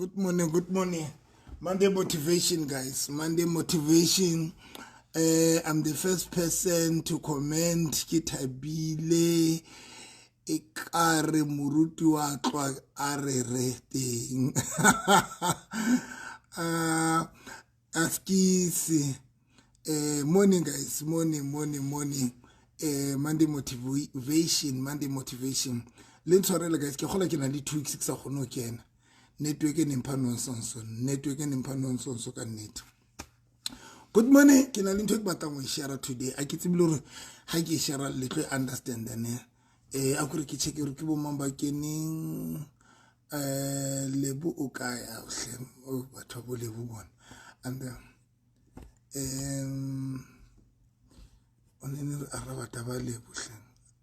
Good morning, good morning. Monday motivation, guys. Monday motivation. I'm the first person to comment. Ke thabile ekare moruti wa tlwa a re re teng. Askisi. Morning, guys. Morning. Monday motivation. Le ntshwarele guys, ke gola ke na le 2 weeks ke sa kgone go kena. Network e nempha nonsonso ka nnete. Good morning, ke na le ntho e ke batlang go share today. A ke tsebile gore ha ke share le tlo understand ne. A kore ke check re ke bo mang ba keneng Lebu o kae a hle o batho bo Lebu bona. And onene re araba taba Lebu hle.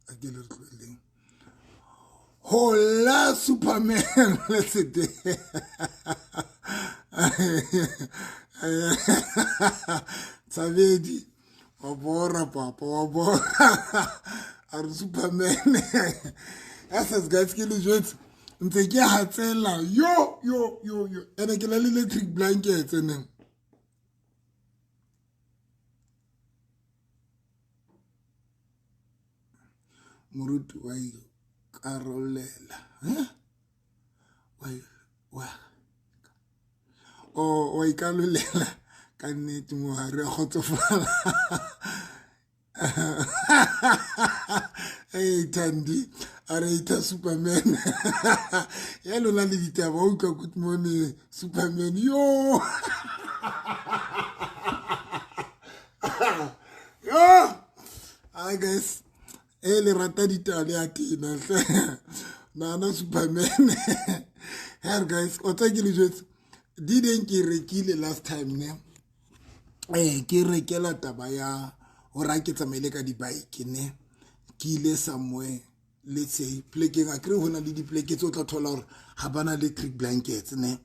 A ke le re tloleng. Hola Superman, let's see. Savedi, obora papa, obora. Are Superman. As guys, kill it. Ntse ke hatsela. Yo. Ene ke le electric blanket ene. Murutu wa Carolela. O ikalulela ka nnete mo hare go tsofala. Hey Tandi, are ita Superman. Ya lona le ditaba o ka good morning Superman. Yo. Hi guys. Le rata ditale ya tina nana Superman. Here guys, o tsa ke le jwetse didn't ke rekile last time ne ke rekela taba ya hora ke tsamaile ka di bike ne ke ile somewhere, let's say pleking a kre hona le di pleke tso tla thola hore ha bana electric blankets ne.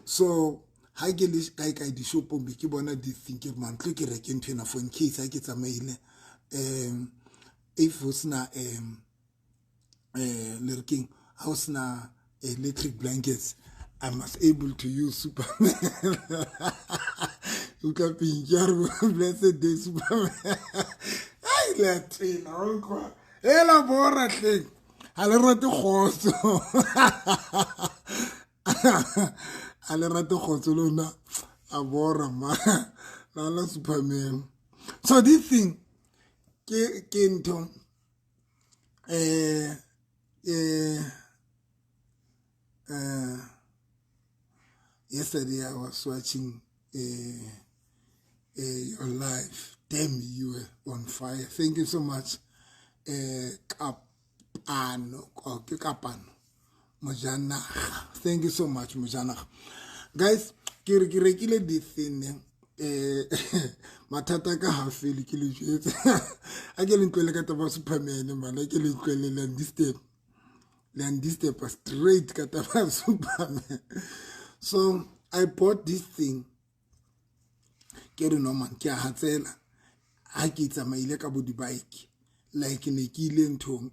So ha ke le kae di shopong be ke bona di think man tlo ke reke ntho ena for in case ha ke tsamaile if usna lurking house na electric blankets I must able to use Superman. You can be blessed day Superman. Ai Latina onko ela bora thing ha le rate khotso ha le rate khotso lona a bora ma la Superman. So this thing ke ntho yesterday I was watching your live. Damn, you were on fire. Thank you so much. Kapano, Mojana. Thank you so much, Mojana. Guys, ke rekile this thing. Matata ka ha feel ke le jwetse. A ke le ntlwele ka taba Superman man, a ke le ntlwele land this step straight ka taba Superman. So I bought this thing. Ke re no man ke a hatsela ha ke tsamaile ka bo di bike like ne ke ile ntho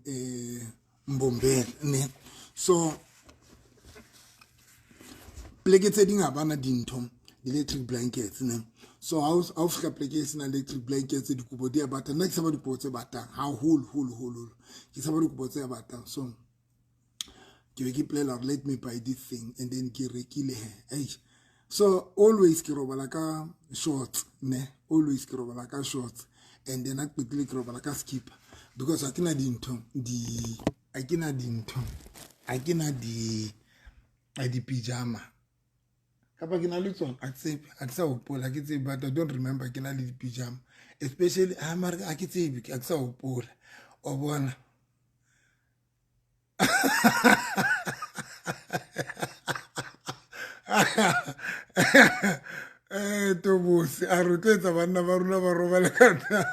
Mbombela ne. So pleke tse ding abana dintho electric blankets ne. So I was application electric blankets di kubo di abata next about di potse batang ha hole ke sa ba di kubo tse batang. So ke plan or let me buy this thing and then ke rekile he. So always ke robala ka shorts ne, always ke robala ka shorts and then quickly ke robala ka skipper because akina di pijama kapa ke na le tsona a tsa hopola ke tsebe but I don't remember ke na le di pijama especially mara a ke tsebe ke sa hopola o bona. Tobusi a rotletsa banna ba rona ba robale kana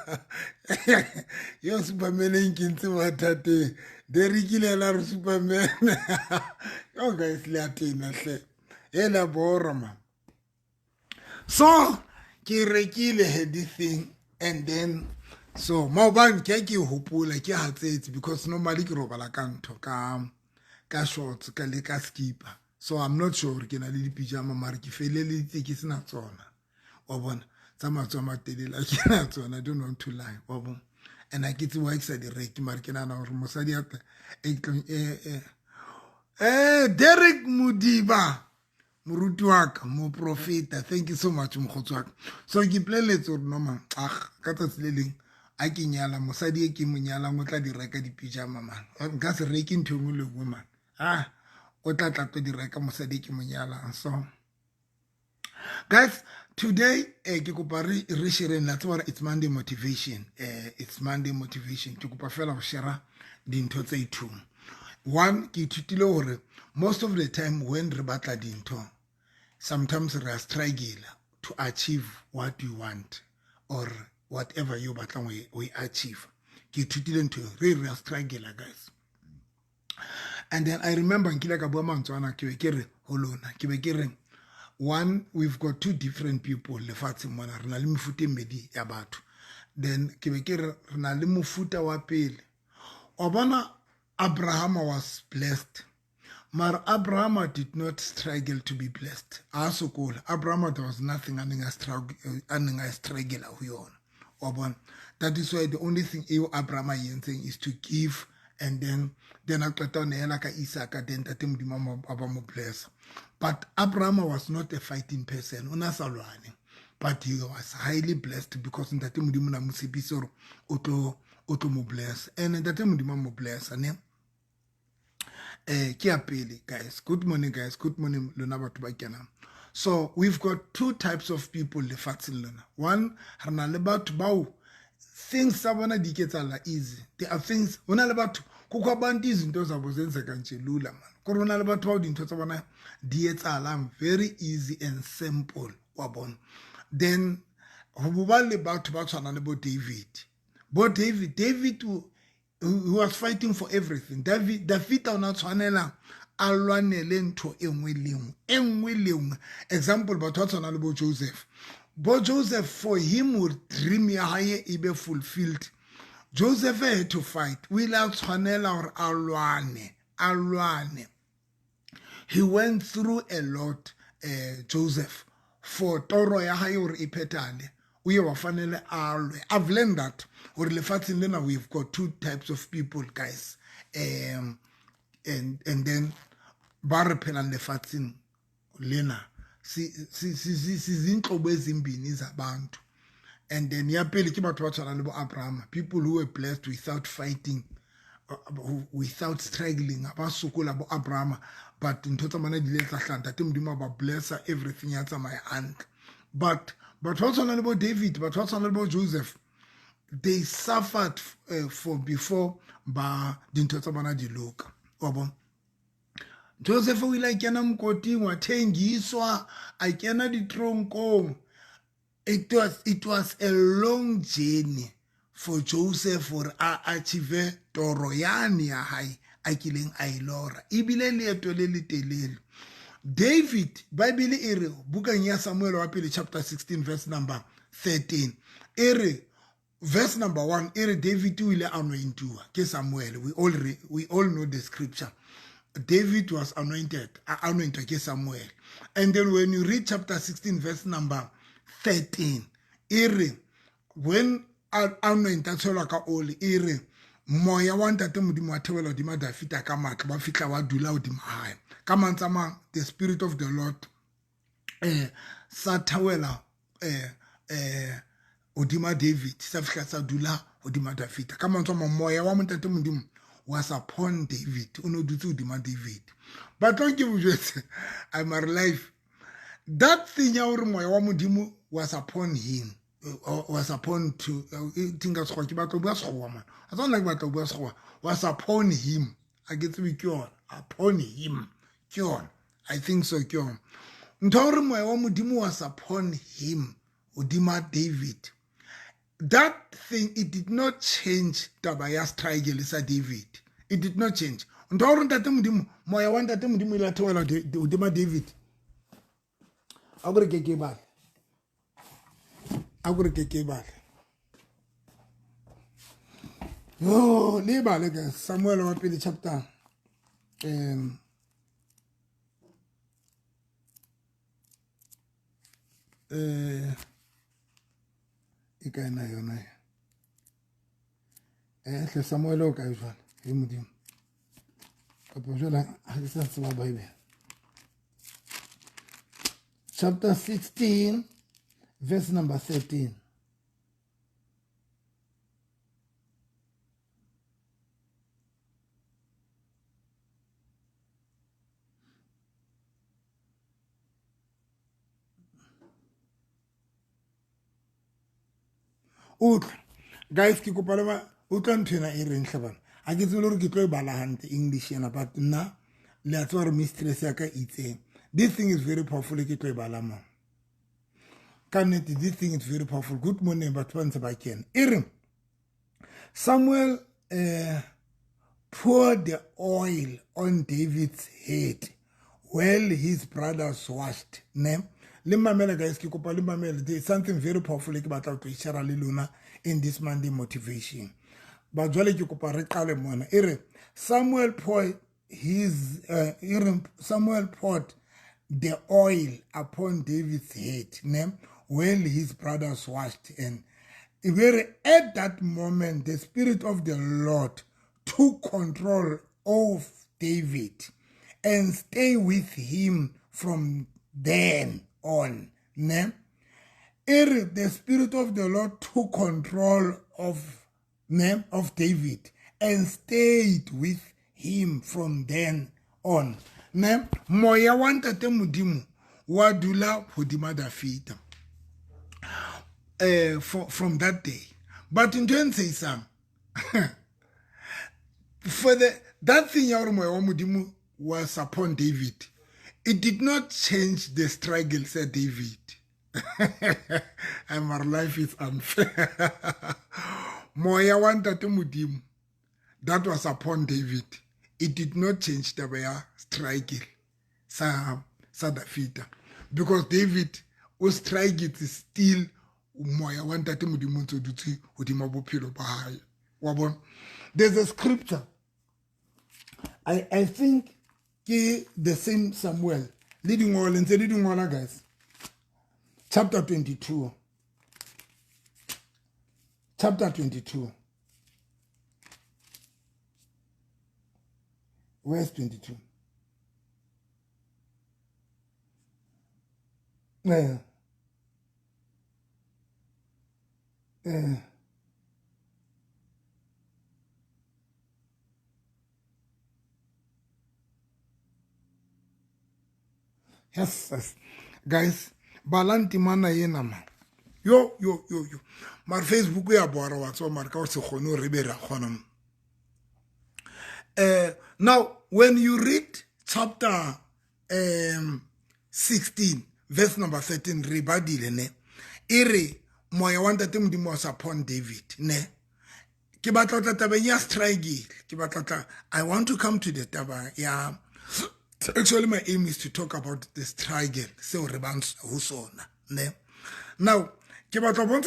yo Superman e nkintse mathateng de rekile la re Superman. Yo guys le atina hle ela bora man. So ke rekile this thing and then so maobane ke hopola ke hatsetse because normally ke robala ka ntho ka shorts ka le ka skipper so I'm not sure ke na le di-pyjama mara ke feleleditse ke sena tsona wa bona tsa matso a matelele ke na tsona. I don't want to lie wa bona, and I ke tse wa ke sa di reke mara ke nana gore mosadi a Derek Mudiba moruti wa ka mo profeta, thank you so much mogotsi wa ka. So ke pleletse gore noma ka tsatsi le leng a ke nyala mosadi e ke mo nyalang o tla di reka di-pyjama man, nka se reke ntho engwe le engwe man, o tla tlo di reka mosadi e ke mo nyalang. So guys, today ke kopa re shareng la tsebara it's Monday motivation, it's Monday motivation ke kopa fela go share dintho tse two. One, ke ithutile gore most of the time when re batla dintho, sometimes re struggle to achieve what you want or whatever you batlang we achieve. Ke ithutile ntho re struggle guys. And then I remember nkile ka bua mantswana ke be ke re ho lona ke be ke re, one, we've got two different people lefatsheng mona, re na le mefuta e mmedi ya batho. Then ke be ke re re na le mofuta wa pele o bona Abraham was blessed, but Abraham did not struggle to be blessed. Abraham, there was nothing I struggle with. That is why the only thing Abraham is saying is to give, and then I got on Isaac, then that bless. But Abraham was not a fighting person, but he was highly blessed because in that time auto bless, and in that time bless, and guys. Good morning, guys. Good morning, lona batho ba kenang. So we've got two types of people lefatsheng lona. One, re na le batho bao things tsa bona di ketsala easy. There are things hona le batho go kwa banti izinto zabo zenzeka nje lula man. Ko rona le batho bao dintho tsa bona di etsala very easy and simple wa bona. Then ho buba le batho ba tshwana le bo David. David who was fighting for everything. David ona tshwanela a lwanele ntho engwe le engwe. Example batho ba tshwana le bo Joseph. Joseph, for him would dream ya hae e be fulfilled. Joseph had to fight. O ile a tshwanela gore a lwane. He went through a lot, Joseph, for toro ya hae gore e phethale. I've learned that we've got two types of people, guys, and then barrepelang lefatseng lena sizintlobo ezimbini zabantu. And then ya pele ke batho ba tshwana le bo Abraham, people who were blessed without fighting, without struggling, abasokola bo Abraham, but ntho tsa bona di le tla hlanta te modimo ba blessa everything ya tsamaya hantle. But also about David, but also about Joseph, they suffered for before ba dintho tsa bona di loka. Joseph o ile a kena mokoting wa thengiswa a kena ditronkong. It was a long journey for Joseph for achieve toro yane ya hae a kileng a ilora. Ibile leeto le letelele. David, Bible ere bukang ya Samuel wa pele chapter 16 verse number 13. Ere verse number 1, ere David o ile anointiwa ke Samuel. We all know the scripture. David was anointed ke Samuel. And then when you read chapter 16 verse number 13, ere when anointed tshola ka oli, ere moya wa ntate modimo wa thewela hodima Dafita ka matla ba fitla wa dula hodima hae. Ka mantsama, the spirit of the Lord sa thewela hodima David, sa fitla sa dula hodima Dafita. Ka mantsama, moya wa ntate modimo was upon David, uno dutse hodima David. But don't give me I'm alive. That thing ya hore moya wa modimo was upon him, was upon to tinga tshwa ke batlo bua tshwa man. I don't like batlo bua tshwa. Was upon him. I get to be kyon upon him. Kyon. I think so kyon. Nthore moya wa modimo was upon him, hodima David. That thing, it did not change taba ya struggle sa David. It did not change. Nthore ntate modimo moya wa ntate modimo ile thwela hodima David. Agore ke ba. Oh, le guys. Samuel wa pele chapter e ka ena yona hle Samuel o ka e jwala he modimo kapo jwala ha ke sa tseba Bible. Chapter 16 verse number 13. Guys, ke kopa le ba utla nthena e reng hle bana a ke tsole re ke tlo e bala hantle English yana but nna le a tswa re mistress ya ka itseng. This thing is very powerful ke tlo e bala mo ka nnete. This thing is very powerful. Good morning batho ba ntse ba kena e reng Samuel poured the oil on David's head while his brothers washed ne. Le mamela guys, ke kopa le mamela. There is something very powerful ke batla to share le lona in this Monday motivation. Ba jwale ke kopa re qale mona e re Samuel poured the oil upon David's head ne while his brothers washed, and at that moment the Spirit of the Lord took control of David and stay with him from then on. Ne? The Spirit of the Lord took control of David and stayed with him from then on. Ne? Moya wa ntate modimo wa dula hodima Dafita from that day. But in turn say some for that thing ya moya wa modimo was upon David, it did not change the struggle, said David. And our life is unfair. Moya wa ntate modimo that was upon David, it did not change the way struggle sa Dafita, because David was struggle still moya wa ntate modimo ntse dutse hodima bophelo ba hae wa bona. There's a scripture I think the same Samuel leading all and leading all guys. Chapter 22. Chapter 22. Verse 22. Yes, guys, balanti mana yena man. Yo. Mar Facebook ya boara wa tso mar ka se khono re be ra khona. Now when you read chapter 16 verse number 13 re badile ne ire moya wa ntate modimo was upon David ne. Ke batla taba ya strike ke batla I want to come to the taba ya. Actually, my aim is to talk about the struggle. So, now,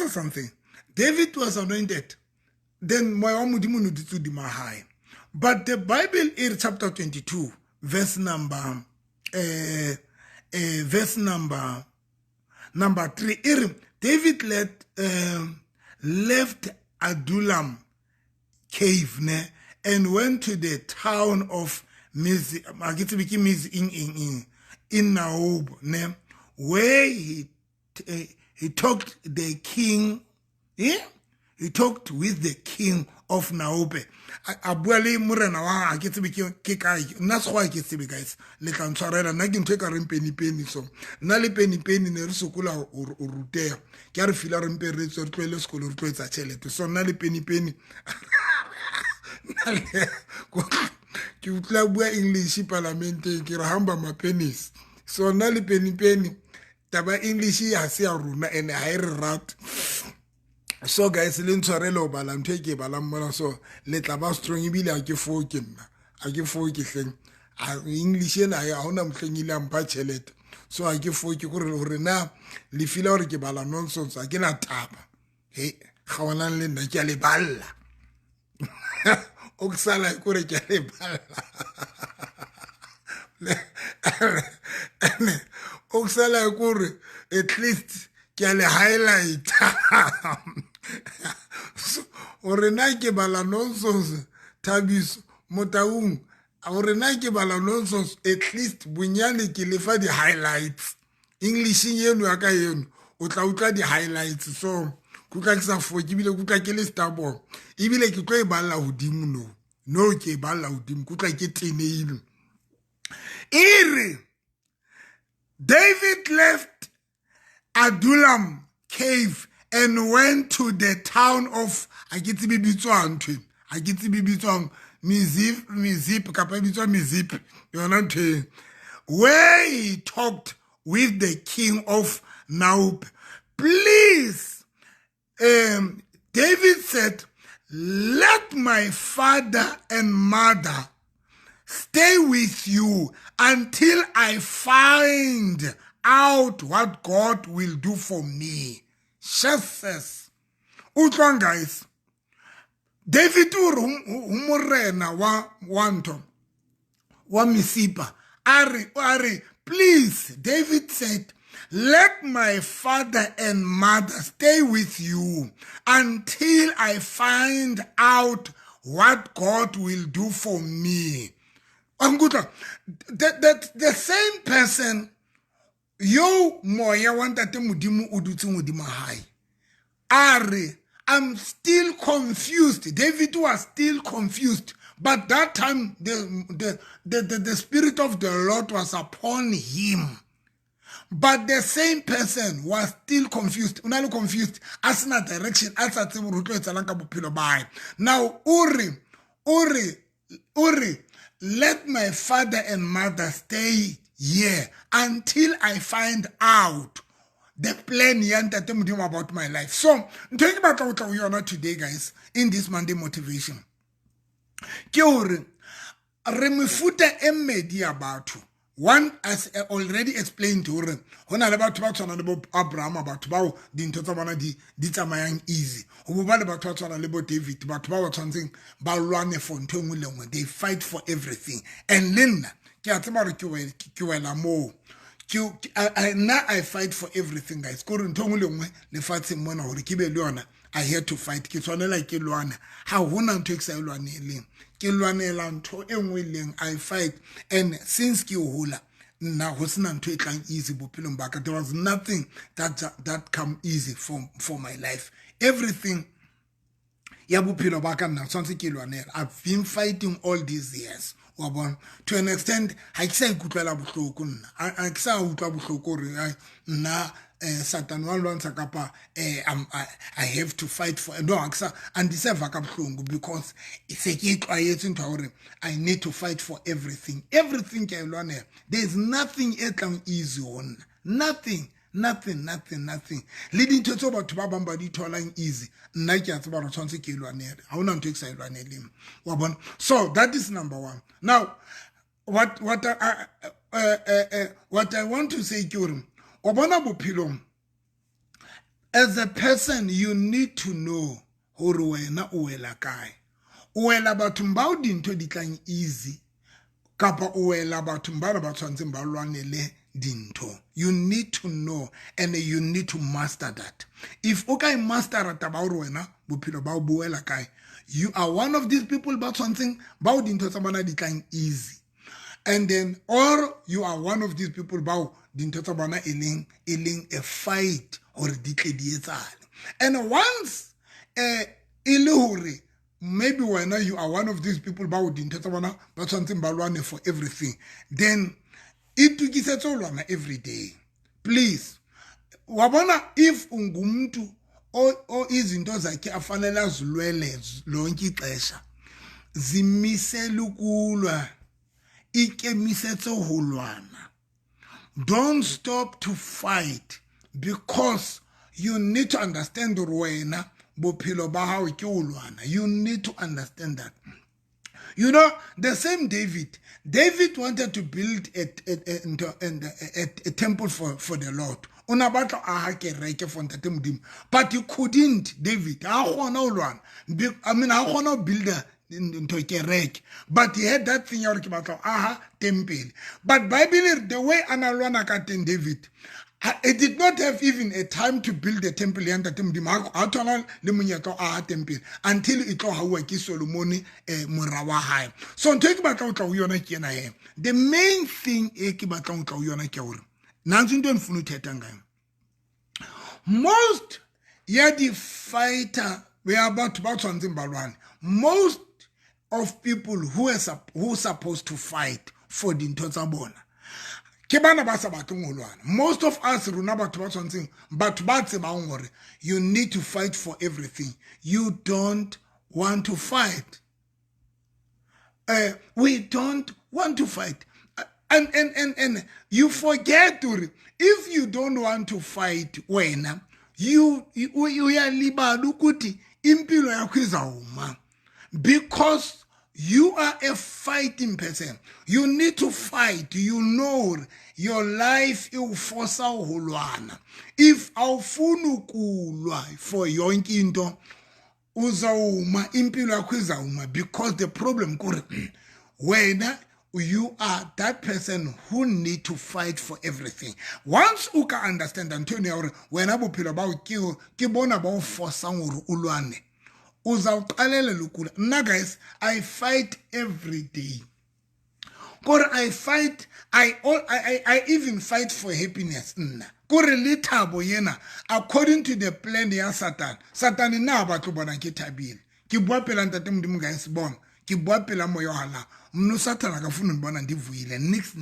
something. David was anointed. Then, but the Bible in chapter 22, verse number 3. David left Adullam cave and went to the town of in Naob, where he talked the king. He talked with the king of Naobe. Abuale murena wa a ke tsebe ke kae nna se go a ke tsebe guys le tla ntshwarela nna ke ntwe ka reng penny so nna le penny ne re sokola o rutea ke a re fila re mpe re tswe re tlwele sekolo re tloetsa tšhelete so nna le penny ke utla bua English parlamenteng ke re hamba ma pennies so nna le penny taba English ya se ya runa and ha re rat. So guys, le ntshwarele o bala ntwe ke bala mmona so le tla ba strong ibile a ke fo ke nna a ke fo ke hleng English ena ya hona mhlengile ampa tšhelete so a ke fo ke gore na le fila gore ke bala nonsense a ke na taba he ga wana le nna ke a le balla o ksala gore ke a le balla o ksala gore at least ke a le highlight o re na ke bala nonsense Thabiso Motaung o re na ke bala nonsense at least bunyane ke lefa di highlights English yenu ya ka yenu o tla utlwa di highlights so kuka ke sa fo ke bile kuka ke le stable ebile ke tlo e balla hodimo no ke balla hodimo kuka ke teneile iri David left Adullam cave and went to the town of Mizip, where he talked with the king of Naub. Please, David said, let my father and mother stay with you until I find out what God will do for me. Jesus. Utlwang guys. David umurena wa wanto wa Misipa. Ari, please. David said, let my father and mother stay with you until I find out what God will do for me. The same person yo moya wanta te mudimu udutse modimo hai. Ari, I'm still confused. David was still confused. But that time the spirit of the Lord was upon him. But the same person was still confused. Unalo confused. Asina direction. Asa tse borutlo etsalang bophelo bae. Now Uri, let my father and mother stay here until I find out the plan about my life. So, I'm talking about what we are today, guys, in this Monday motivation. Kiori, remefuta emmedi about one, as I already explained to her, when I about Abraham about the Intotamana di tamayang easy. About David, about something Balwane for Tongue, they fight for everything. And then now I fight for everything, guys. I had to fight. How I fight. And since now easy, there was nothing that come easy for my life. Everything. I've been fighting all these years. To an extent, I say Satan I have to fight for and because I need to fight for everything. Everything there's nothing easy on. Nothing. Leading to about Babambadi tolang easy. So that is number one. Now, what I want to say, Kurum, as a person, you need to know Horuena Uela Kai. Uela Batumbao dinto decline easy. Kapa Uela Batumbara Batanzimbalwanele dinto. You need to know and you need to master that. If okay master Atabaruena, Bupilo Buela Kai, you are one of these people about something about dinto Samana decline easy. And then, or you are one of these people about dintotabana iling a fight or declare. And once illuhuri, maybe when you are one of these people about dintotabana, but something balwane for everything, then it to get every day. Please, wabona if ungumtu o izinto zakhe afanele azilwele lonke ixesha zimiselukulwa don't stop to fight because you need to understand Rwena bophelo ba hao ke ulwana. You need to understand that. You know, the same David wanted to build a temple for the Lord. But you couldn't, David. I mean, build but he had that thing temple. But Bible the way analwana katen David It did not have even a time to build the temple until it Solomon Murawa. So take back out of Yona. The main thing most yadi fighter we are about something balwan. Most of people who are supposed to fight for the Ntozabona. Most of us you need to fight for everything. You don't want to fight. We don't want to fight. And you forget if you don't want to fight when you are libalukuti impilo yakho because you are a fighting person. You need to fight. You know your life will force holwana. If awufunu kulwa for yonke into uzawuma impilo yakho izawuma, because the problem when you are that person who need to fight for everything. Once you can understand Antonio, when I will about you, kibona about force ulwane. Now guys, I fight every day. I fight, I even fight for happiness. According to the plan of Satan. Satan is now about to bona kitabil. Kibwapela ntatem guys born. Kibwapela moyohala. Mno Satan agafunu bona ndivuile. Next.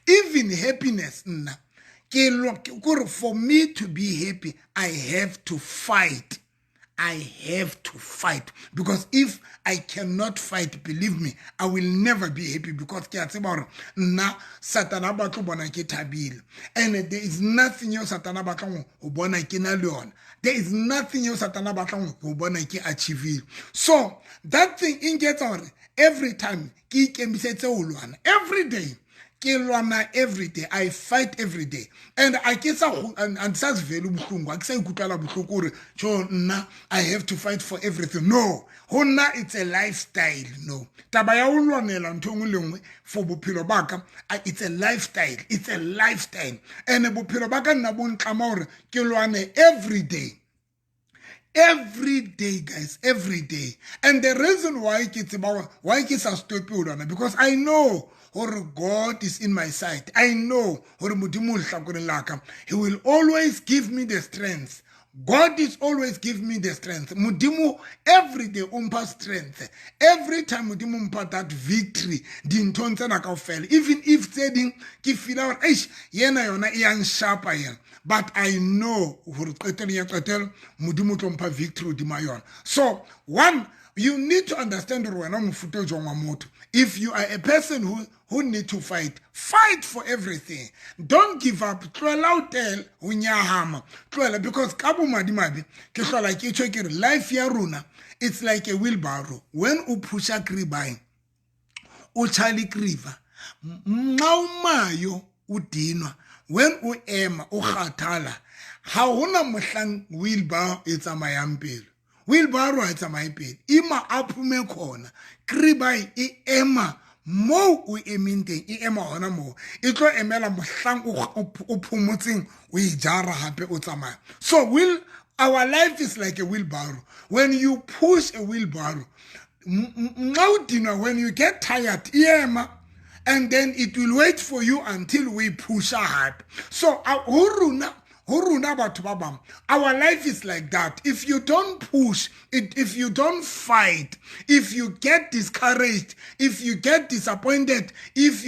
Even happiness for me to be happy, I have to fight. I have to fight, because if I cannot fight, believe me, I will never be happy, because na Satanaba bona kitabil, and there is nothing else Satanaba ubona kinalion. There is nothing else Satanaba ubona ki achieve. So that thing in gets on every time. Every day. Every day, I fight every day, and I guess and such value I have to fight for everything. No, it's a lifestyle. No, it's a lifestyle. It's a lifestyle, and every day. Every day, guys, every day. And the reason why kids are stupid, because I know God is in my side. I know He will always give me the strength. God is always giving me the strength. Mudimu every day umpa strength. Every time mudimu umpa that victory. Dintonsa nakafel. Even if saying kifila yena yona iyan sharp iron. But I know mudimu tompa victory dimayon. So one, you need to understand if you are a person who need to fight for everything. Don't give up. Because life yaruna, it's like a wheelbarrow. When you push a kribai, uchali kriva, maumayo udinwa. When u ema ukhatala, hauna mhlang wheelbarrow it's a mayambel. Wheelbarrow it's a mayambel. Ima apume khona. Kribai I ema mo u eminte I ema hona mo. Itlo emela mhlang upumutsing u ijara hape utsamaya. So our life is like a wheelbarrow. When you push a wheelbarrow, when you get tired, ema, and then it will wait for you until we push hard. So our life is like that. If you don't push, if you don't fight, if you get discouraged, if you get disappointed, if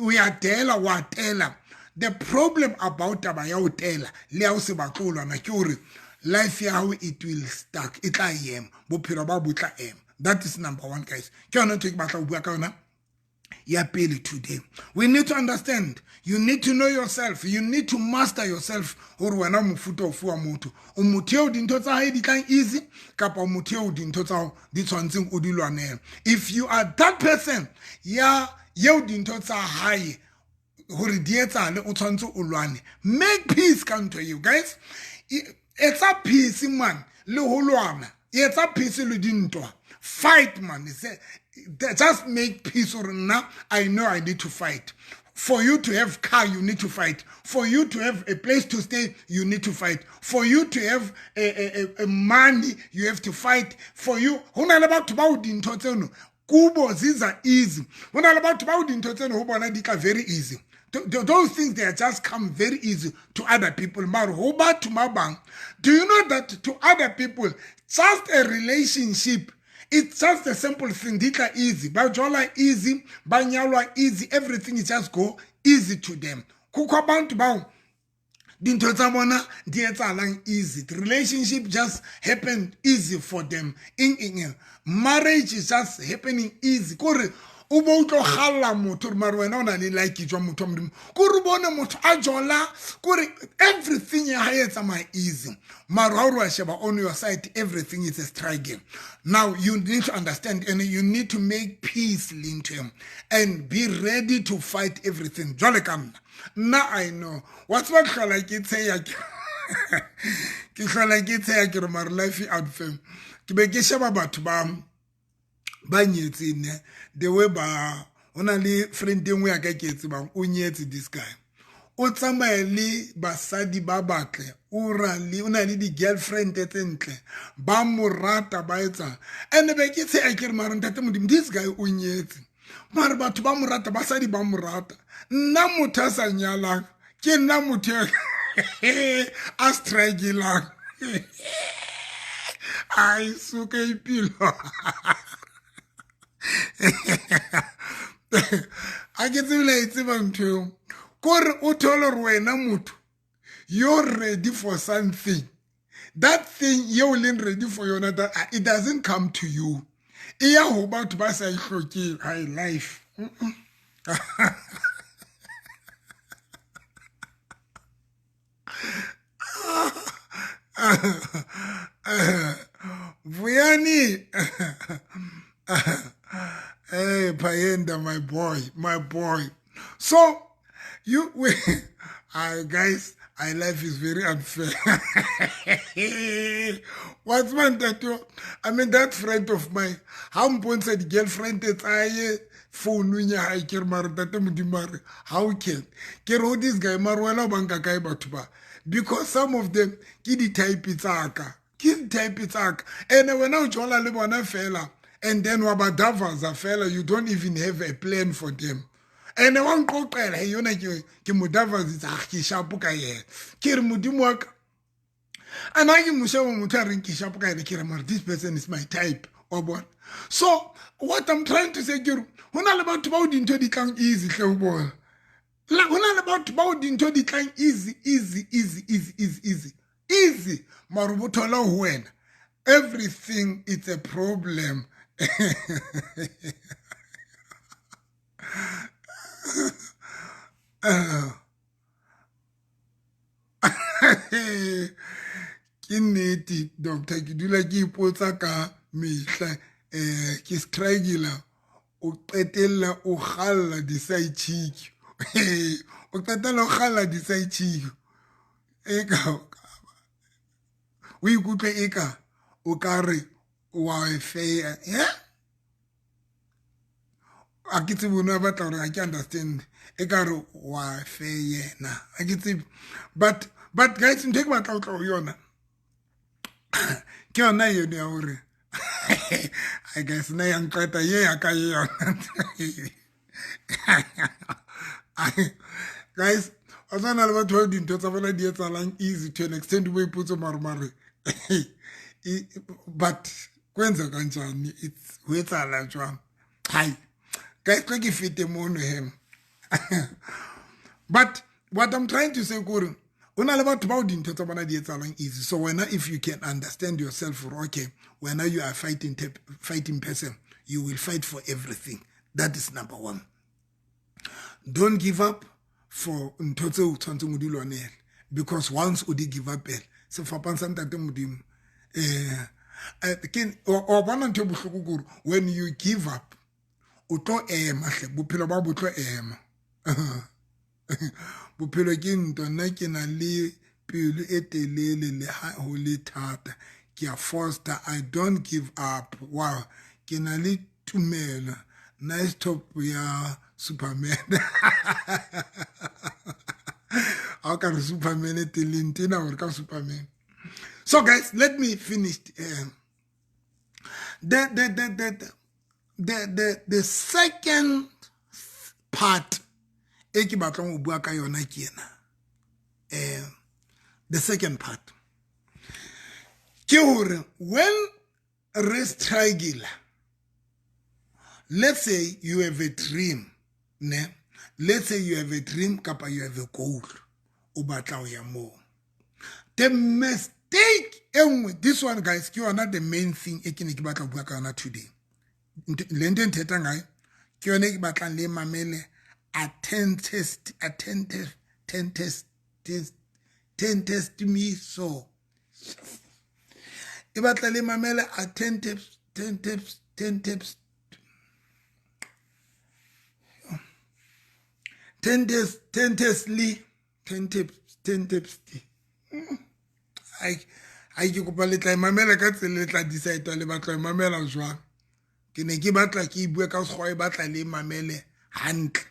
we are tela watela. The problem about Tabayao Tela, Leo Sebakula Nakuri, life how it will stuck. It I am, Bupiraba Buta am. That is number one, guys. Cannot take back today. We need to understand. You need to know yourself. You need to master yourself. Or when I'm futo for moto. Umutio dintota it easy. Kapa umutio dintota this one thing udilwane. If you are that person, yeah, you dintota high. Make peace come to you, guys. It's a peace, man. It's a peace. Fight, man. Just make peace or now. I know I need to fight. For you to have car, you need to fight. For you to have a place to stay, you need to fight. For you to have a money, you have to fight. For you, kubo ziza easy. When I'm about to buy the very easy. Those things, they just come very easy to other people. Do you know that to other people, just a relationship, it's just a simple thing. Dika easy. Bajola easy. Banyalwa easy. Everything is just go easy to them. Kukabantu bao. Dinto zamona dietsalang easy. The relationship just happened easy for them. In marriage is just happening easy. Kore ubo utlo khala motho mara wena ona le like jwa motho modimo. Kore bona motho a jola kore everything ya etsa my easy. Mara ha re sheba on your side everything is a struggle. Now you need to understand and you need to make peace into him and be ready to fight everything. Jole kamna. Now I know. What's what like it say like my life out fame. To be geshaba batba banyetsine the way ba only friend we a get ba unyetsi this guy. O tsamaele basadi ba batle o rali o na le di girlfriend etsentle ba morata ba etsa ene be ke tse a ke re maranta modimo this guy o nyetse mara batho ba morata basadi ba morata nna motho a sa nyalang ke nna motho a struggle ai suka ipilo a ke tsebile itse bantho kore o thole re wena motho you're ready for something. That thing you're ready for yona that it doesn't come to you. Iya ho batho ba sa ihloke high life. Vuyani. Hey, Payenda, my boy. So, guys, life is very unfair. What's man that you? I mean, that friend of mine, how said girlfriend that I phone niya I care maradate mudimare. How can? Kero this guy marwala banka kai batuba. Because some of them kidi type itaka. And when I jola lebona fella, and then wabadavas a fella, you don't even have a plan for them. And one cocker, hey, you know, Kimudavas is a kishapuka ye. Kirmudimwak. And I give Musha Mutarin Kishapuka and Kiramar. This person is my type. Or what? So, what I'm trying to say, you're not about to bow into the tongue easy, boy. We're not about to bow into the tongue easy. Easy. Marubutola when everything is a problem. Ke nnete doctor ke dula ke ipotsa ka mehla ke struggle o qetella o galla di side chick o qetella o galla di side chick eka o ikutlwe eka o ka re wa fair a ke tsebe bona ba tla re I can understand eka re wa fair yena a ke tsebe but guys nthe ke batla o tla o yona ke yona yone ya hore I guess na yang qeta ye ya ka yona guys asana le batho ba dintho tsa bona di etsalang easy to an extent we ipotse marumare but kwenza kanjani it's wetsala jwang hi guys ke fite mono him but what I'm trying to say kore una le batho ba dintho tsa bona di etsalang easy so when if you can understand yourself okay when you are fighting person you will fight for everything. That is number one. Don't give up for ntho tse o tshwantse mo di lwanela because once o di give up se fapansa ntate modimo o bona ntho bohloko kore when you give up o tlo ema hle bophelo ba botlo ema bophelo ke ntona ke na le pelo e telele le ho le thata ke a foster I don't give up wow ke na le tumela nice top ya Superman. How can Superman or Superman? So guys, let me finish. The second part, the second part. When rest triangular, let's say you have a dream, ne? Let's say you have a dream, kapa you have a goal, the mistake, this one guys, you are not the main thing today. Lenden tetangai, kionek batlan le mamele, test me so. Ibatla le mamele, ten tips. 10 days, 10 tips. I ke kopa le tla mamela ka tsele tla decide le batla mamela jwang. Ke ne ke batla ke bua ka go e batla le mamele hantle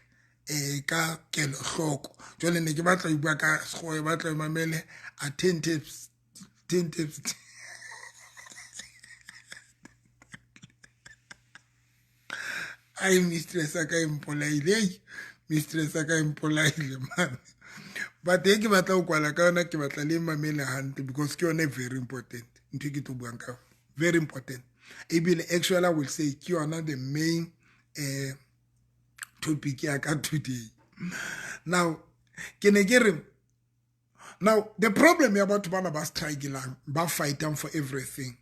ka kelo hloko. Jole ne ke batla bua ka go e batla mamele a 10 tips. Ay mistress aka impolaile. Mistress aka impolaile man. But ke batla o kwala ka ona ke batla le mamele hantle because ke yone very important. Ntwe ke to bua ka. Very important. Ebile actually I will say ke yona the main topic ya ka today. Now now the problem about bana ba struggling, ba fighting for everything.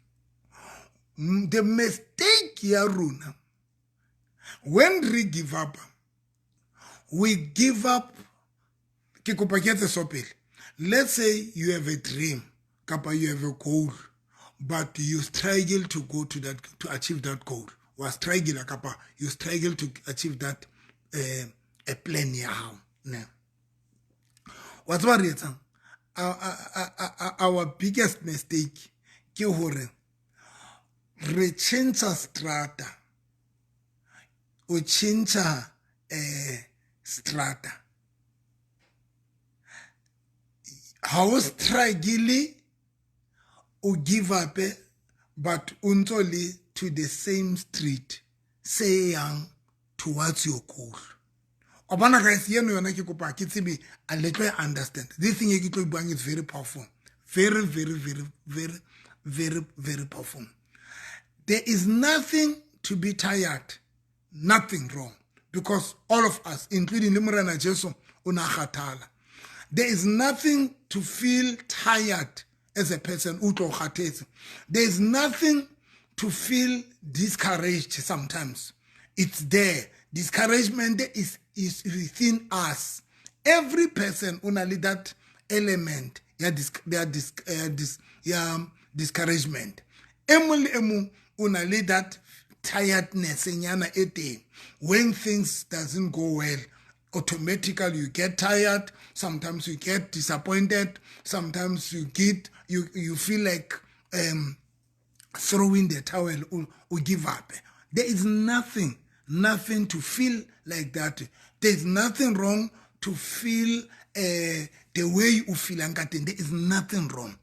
The mistake ya runa, when we give up let's say you have a dream, kapa you have a goal, but you struggle to go to that, to achieve that goal. Was struggle kapa you struggle to achieve that a plan now. What's what it? Our biggest mistake ke hore re change strata o change strata. How struggle o give up but only to the same street saying towards your goal. Obana guys yeno yona ke kopa ke tsebe a little understand. This thing ke tlo buang is very powerful. Very powerful. There is nothing to be tired. Nothing wrong. Because all of us, including Nimrana Jesu, unakhatala. There is nothing to feel tired as a person. There is nothing to feel discouraged sometimes. It's there. Discouragement is within us. Every person only that element, discouragement. Only that tiredness when things doesn't go well. Automatically you get tired, sometimes you get disappointed, sometimes you feel like throwing the towel or give up. There is nothing to feel like that. There is nothing wrong to feel the way you feel. There is nothing wrong.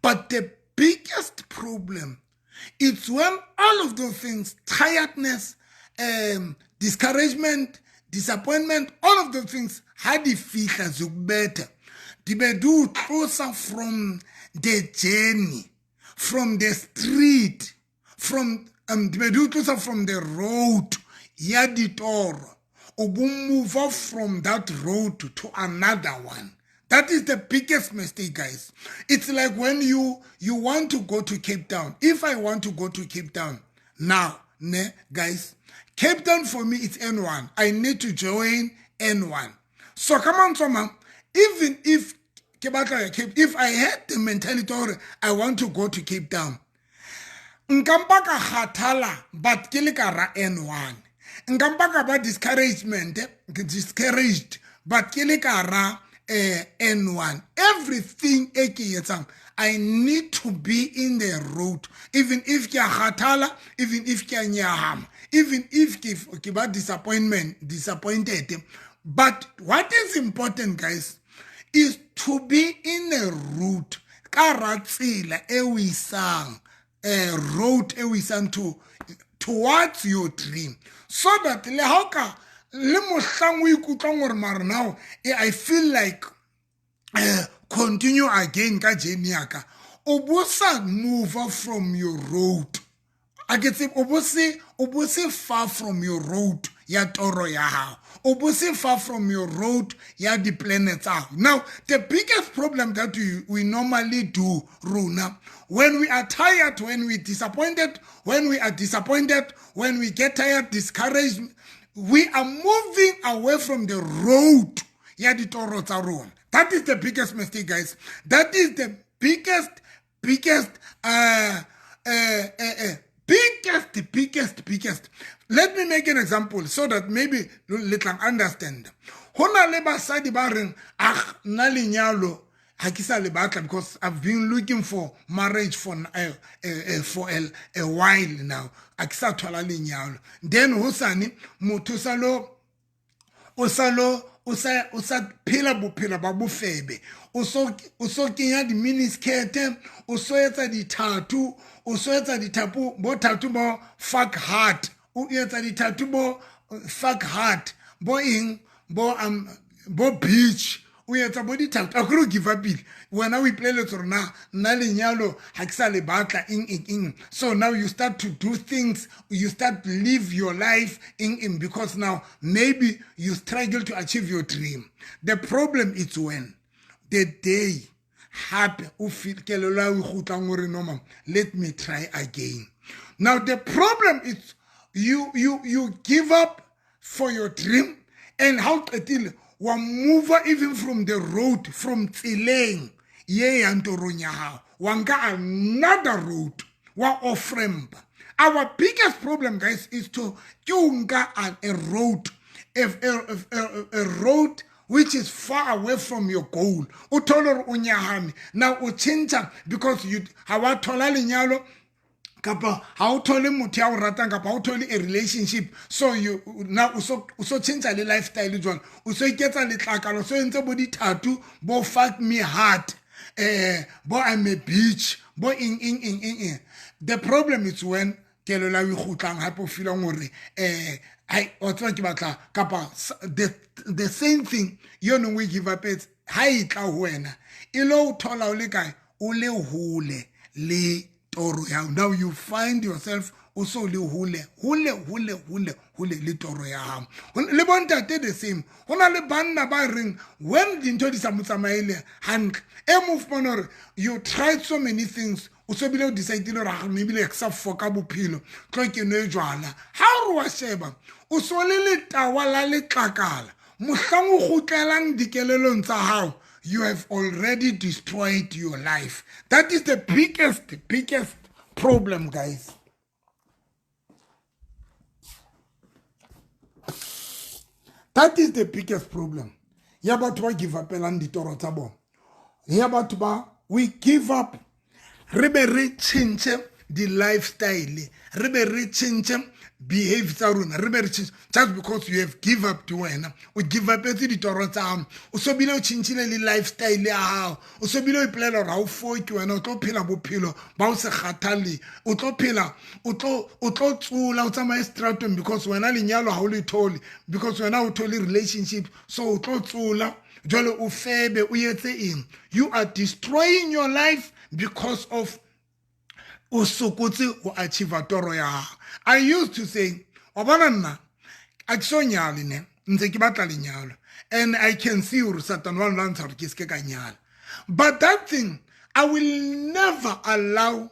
But the biggest problem is when all of those things, tiredness, discouragement, disappointment, all of those things had the feel as better. They be do closer from the journey, from the street, from they be do closer from the road. Yaditoro. Move off from that road to another one. That is the biggest mistake, guys. It's like when you want to go to Cape Town. If I want to go to Cape Town now, guys, Cape Town for me it's N1. I need to join N1. So come on, someone. Even if I had the mentality I want to go to Cape Town, nkambaka hatala but kilikara N1. Nkambaka ba discouraged, but kilikara N1. Everything I need to be in the road. Even if ke khathala, even if ke nyahama, even if ke ba disappointed. But what is important, guys, is to be in a route. Karatsila ewisang, road ewisang towards your dream. So that le hauka le mohlang o ikutlwang gore mara now I feel like continue again ka journey yaka. Obosa move from your road. I get say obose far from your road ya toro ya hao. Obose far from your road ya the planets out. Now the biggest problem that we normally do, Runa, when we are tired, when we disappointed, when we get tired, discouraged, we are moving away from the road ya the toro tsa rona. That is the biggest mistake, guys. That is the biggest Let me make an example so that maybe you can understand. Hona le basadi ba reng na lenyalo ha ke sa le batla because I've been looking for marriage for a while now. Ha ke sa thola lenyalo. Then hosane motho o sa phela bophelo ba bofebe. O so kenya di miniskirt, o so etsa di tattoo, o so etsa di tattoo bo tattoo bo fuck heart, o etsa di tattoo bo fuck heart, bo beach, o etsa bo di tattoo. A go give up it. When we play le tsona na lenyalo ha ke sa le batla ing. So now you start to do things, you start to live your life in because now maybe you struggle to achieve your dream. The problem is when the day happen, let me try again. Now the problem is you give up for your dream, and how till one mover even from the road from Tsileng ye antoronya wanga another road wa offremba. Our biggest problem, guys, is to yunga a road, a road which is far away from your goal. Utolor unyahami. Now uchincha because you hawa tola linyalo kapa how tole muti ya urata kapa how tole a relationship. So you now uso change the lifestyle John. Uso iketa litlakalo so ente body tattoo bo fuck me hard. Bo I'm a bitch. Bo in. The problem is when kelola wi khutlang hapo feel ngore the same thing you know we give up it hai tla wena ilo thola o le kae o le hole le toro ya. Now you find yourself also le hole le toro ya le bontate the same hona le banna ba ring when dintho di sa motsamaele hantle e move monor you tried so many things o so bile o decide le ra maybe le except for ka bophelo tlo ke no e jwala ha re wa sheba o so le tawa la le tlakala mohlang o gotlelang dikelelong tsa hao. You have already destroyed your life. That is the biggest problem, guys. That is the biggest problem. Ya batho ba give up elang ditoro tsa bona. Ya batho ba we give up. Re be re change the lifestyle. Re be re change behavior tsa rona. Re be re change just because you have give up to wena. O give up tse ditoro tsa hao. O so bile o changeile le lifestyle ya hao. O so bile o iplela ra o foki wena o tlo phela bophelo ba o se khathale. O tlo phela o tlo tsula o tsamaye stratton because wena lenyalo ha o le thole because wena o thole relationship so o tlo tsula jalo o febe o yetse eng. You are destroying your life because of usukutsi o achieve toro ya. I used to say obana nna a tsonyale ne ntse ke batla lenyalo and I can see ur Satan one answer ke ske ka nyala, but that thing I will never allow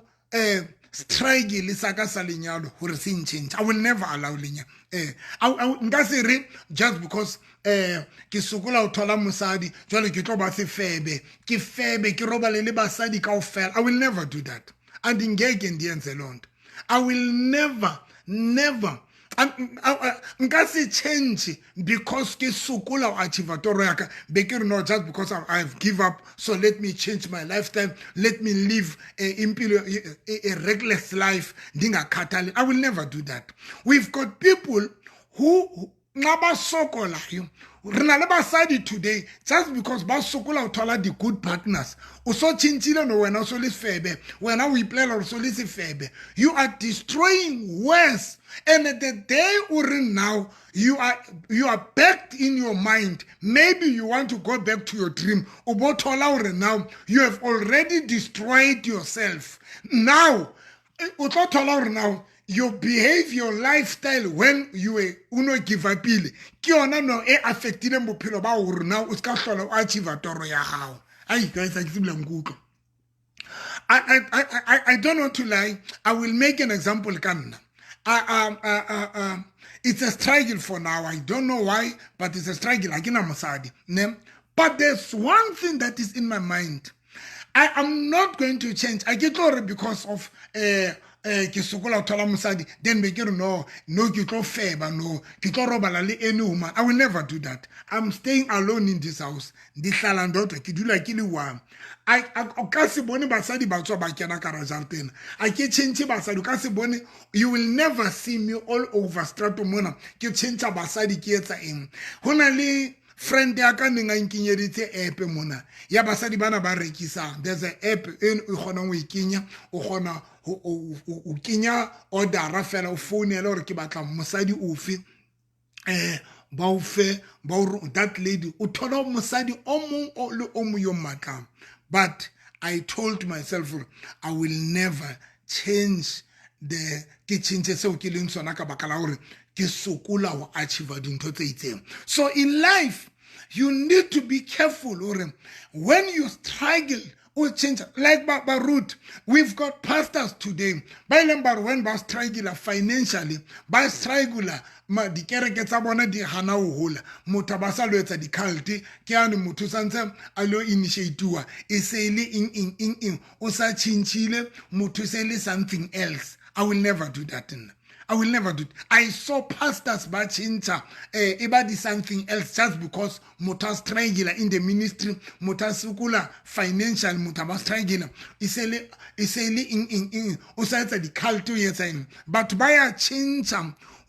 strike le saka sa lenyalo hore se change. I will never allow lenyalo nka se re just because ke sokola o thola mosadi jwale ke tlo ba se febe ke roba le basadi kaofela. I will never do that. And engage in the enzelond. I will never nka se change because ke sokola o achieve toro ya ka be ke no just because I've give up, so let me change my lifestyle, let me live a reckless life ndingakhathali. I will never do that. We've got people who naba sokola you rena le basadi today just because ba sokola o thola the good partners o so chinchile no wena o so le febe wena o iplela o so le se febe. You are destroying worse, and at the day or now you are backed in your mind. Maybe you want to go back to your dream. O bo thola or now you have already destroyed yourself. Now o tlo thola or now your behavior, lifestyle when you were uno give up ile ke yona no e affectile bophelo ba o rena o ska hlola o achieve toro ya hao. Ai guys, I ke ngutlo. I don't want to lie. I will make an example kanna. It's a struggle for now. I don't know why, but it's a struggle. Akina mosadi, ne? But there's one thing that is in my mind. I am not going to change. I get worried because of ke sokola thola mosadi, then be ke no ke tlo feba, no ke tlo robala le any woman. I will never do that. I'm staying alone in this house. Di hlala ndodwa ke dula ke le one. I ka se bone basadi ba tswa ba kena ka rajartena. I ke change basadi ka se bone. You will never see me all over strato mona ke change basadi ke etsa eng. Hona le friend ya ka ninga nkinyeditse app mona ya basadi bana ba rekisa. There's an app en o khona o ikinya o khona o kinya order fela o phone le hore ke batla mosadi ofe ba o fe ba o that lady o thola mosadi o mong le o mo yo matla. But I told myself I will never change the kitchen so ke leng sona ka bakala hore ke sokola o achieve dintho tse itseng. So in life you need to be careful or when you struggle or change like Barut. We've got pastors today. By number when ba struggle financially, ba struggle ma di kereke tsa bona di hana o hola. Motho ba sa lo etsa di cult ke ane motho santse a lo initiatewa e se le in o sa chinchile motho se le something else. I will never do that. I will never do it. I saw pastors ba chincha about something else just because muta struggle in the ministry, muta sukula financial muta ba struggle. Isele in usaita the culture yetain. But by a change,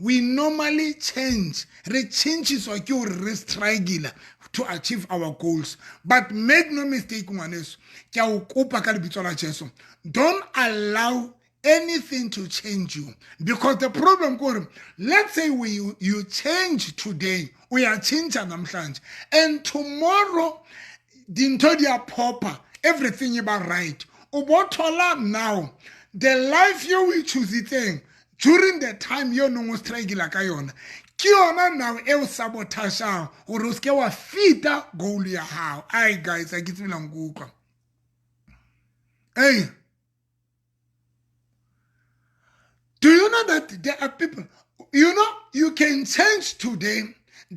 we normally change. Re changes or you struggle to achieve our goals. But make no mistake, manes. Don't allow anything to change you, because the problem, let's say you change today, we are changing namhlanje, and tomorrow dinto dia proper, everything about right. Ubothola now the life you will choose it during the time you no struggle like yona ke yona now e sabotage o re ske wa fita goal ya hao. Ai guys, I get me ngukwa. Hey, do you know that there are people, you can change today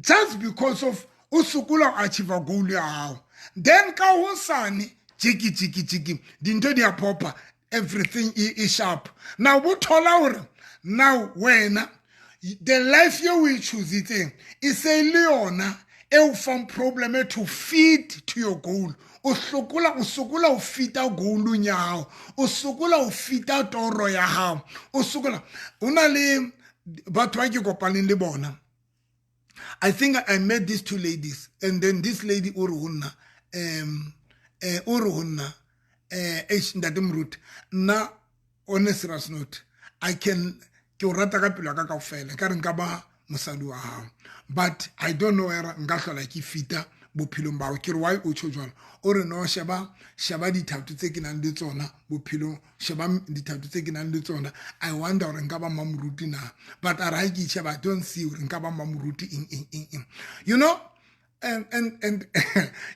just because of usukula achieve a goal ya. Then ka hosane chiki dinto dia proper, everything is sharp. Now what tola now when the life you will choose it is a leona e from problem to feed to your goal. Usukula o fita goal nya hao, usukula o fita toro ya hao, usukula una le batho ba ke kopaneng le bona. I think I met these two ladies, and then this lady uruhuna ndadimrut na on a serious note, I can ke rata ka pelo ka kaofela ka re nka ba mosadi wa hao, but I don't know where nka hlola ke fita bophilong ba ke re why o tshojwana o re no sheba dithatho tse ke nang le tsona bophilong, sheba dithatho tse ke nang le tsona. I wonder hore nka ba mamoruti na, but a ra ke sheba I don't see hore nka ba mamoruti in you know. And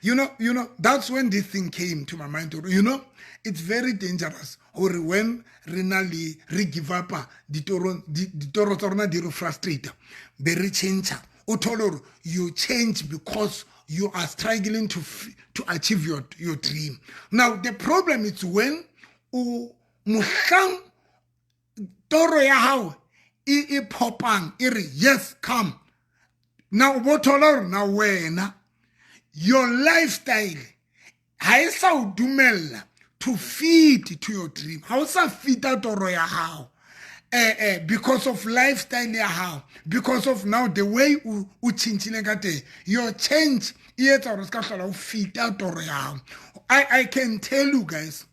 you know that's when this thing came to my mind. You know, it's very dangerous. Or when renally give up the toro torna di frustrate be re change o tolor you change because you are struggling to achieve your dream. Now the problem is when o mohlang toro ya hao e popang yes, come. Now bothola na wena your lifestyle ha e sa o dumella to feed to your dream. Ha o sa feeda toro ya hao. Because of lifestyle ya hao, because of now the way u chintile ka teng, your change e etsa hore ska hlola o feeda toro ya hao. I can tell you guys,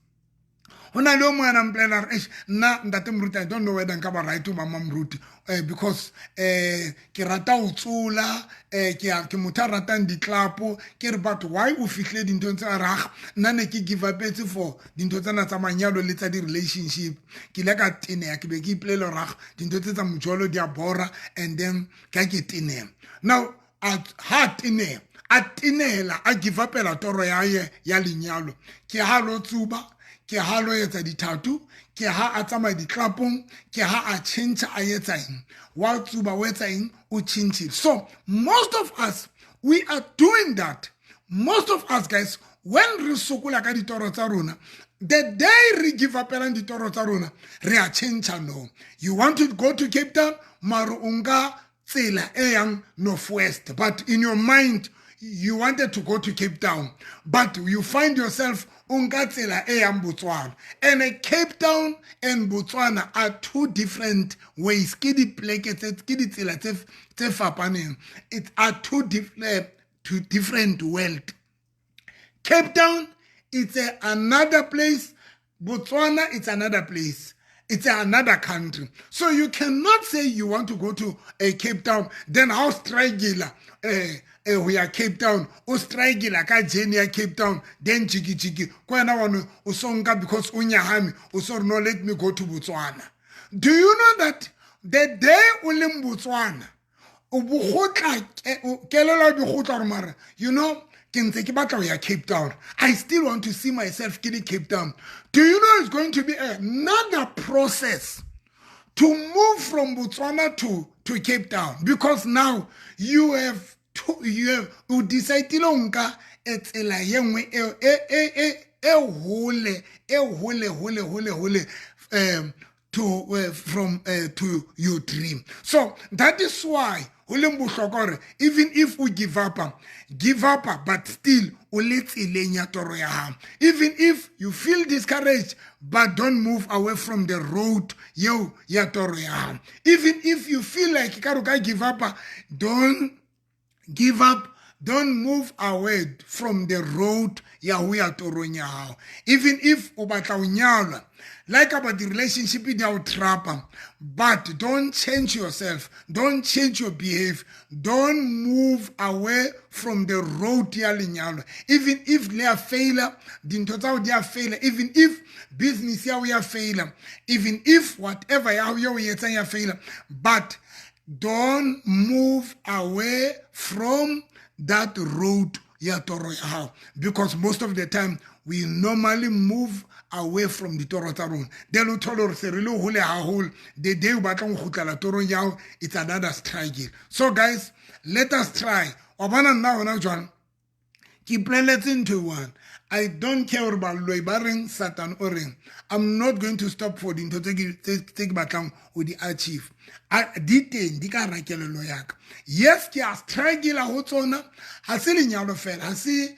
Hona lo mwana mplela na ndate mruti, I don't know whether nka ba right to mama mruti because ke rata o tsula ke motho rata diklapo ke re but why o fihle dintho tsa rag nna ne ke give up for dintho tsana tsa manyalo le tsa di relationship ke le ka tene ke be ke iplela rag dintho tsa mojolo di a bora and then ka ke tene now at heart tene a tinela a give up la toro ya lenyalo ke ha lo tsuba ke ha lo etsa dithatu ke ha a tsama ditlapong ke ha a change a etsa eng wa tsuba o etsa eng o change. So most of us we are doing that. Most of us guys when re sokola ka ditoro tsa rona, the day re give up la ditoro tsa rona re a change no. You want to go to Cape Town maro unga tsela e yang northwest, but in your mind you wanted to go to Cape Town, but you find yourself ungatsela e yang Botswana. And Cape Town and Botswana are two different ways. Ke di pleke ke di tsela tse fapaneng. It are two different world. Cape Town it's another place. Botswana it's another place. It's another country. So you cannot say you want to go to Cape Town, then how struggle we are Cape Town, o struggle ka journey Cape Town, then chiki kwena wano usonga because unyahami usor no let me go to Botswana. Do you know that the day ulim Botswana you know Cape Town, I still want to see myself in Cape Town. Do you know it's going to be another process to move from Botswana to Cape Town? Because now you have decided etsela yengwe to your dream. So that is why even if we give up, but still even if you feel discouraged, but don't move away from the road. Even if you feel like you give up, don't give up. Don't move away from the road. Even if like about the relationship in our trap, but don't change yourself. Don't change your behavior. Don't move away from the road. Even if they are failure, even if business we are failure, even if whatever we are failure, but don't move away from that road. Because most of the time we normally move away from the toro taron. The day we toron it's another struggle. So guys, let us try. Keep letting to one. I don't care about Loibaring, Satan or ring. I'm not going to stop for the take back with the achieve. Detain dika rakele loyak. Yes, ki a struggle a hotona. Hasili nyalo fel. Hasi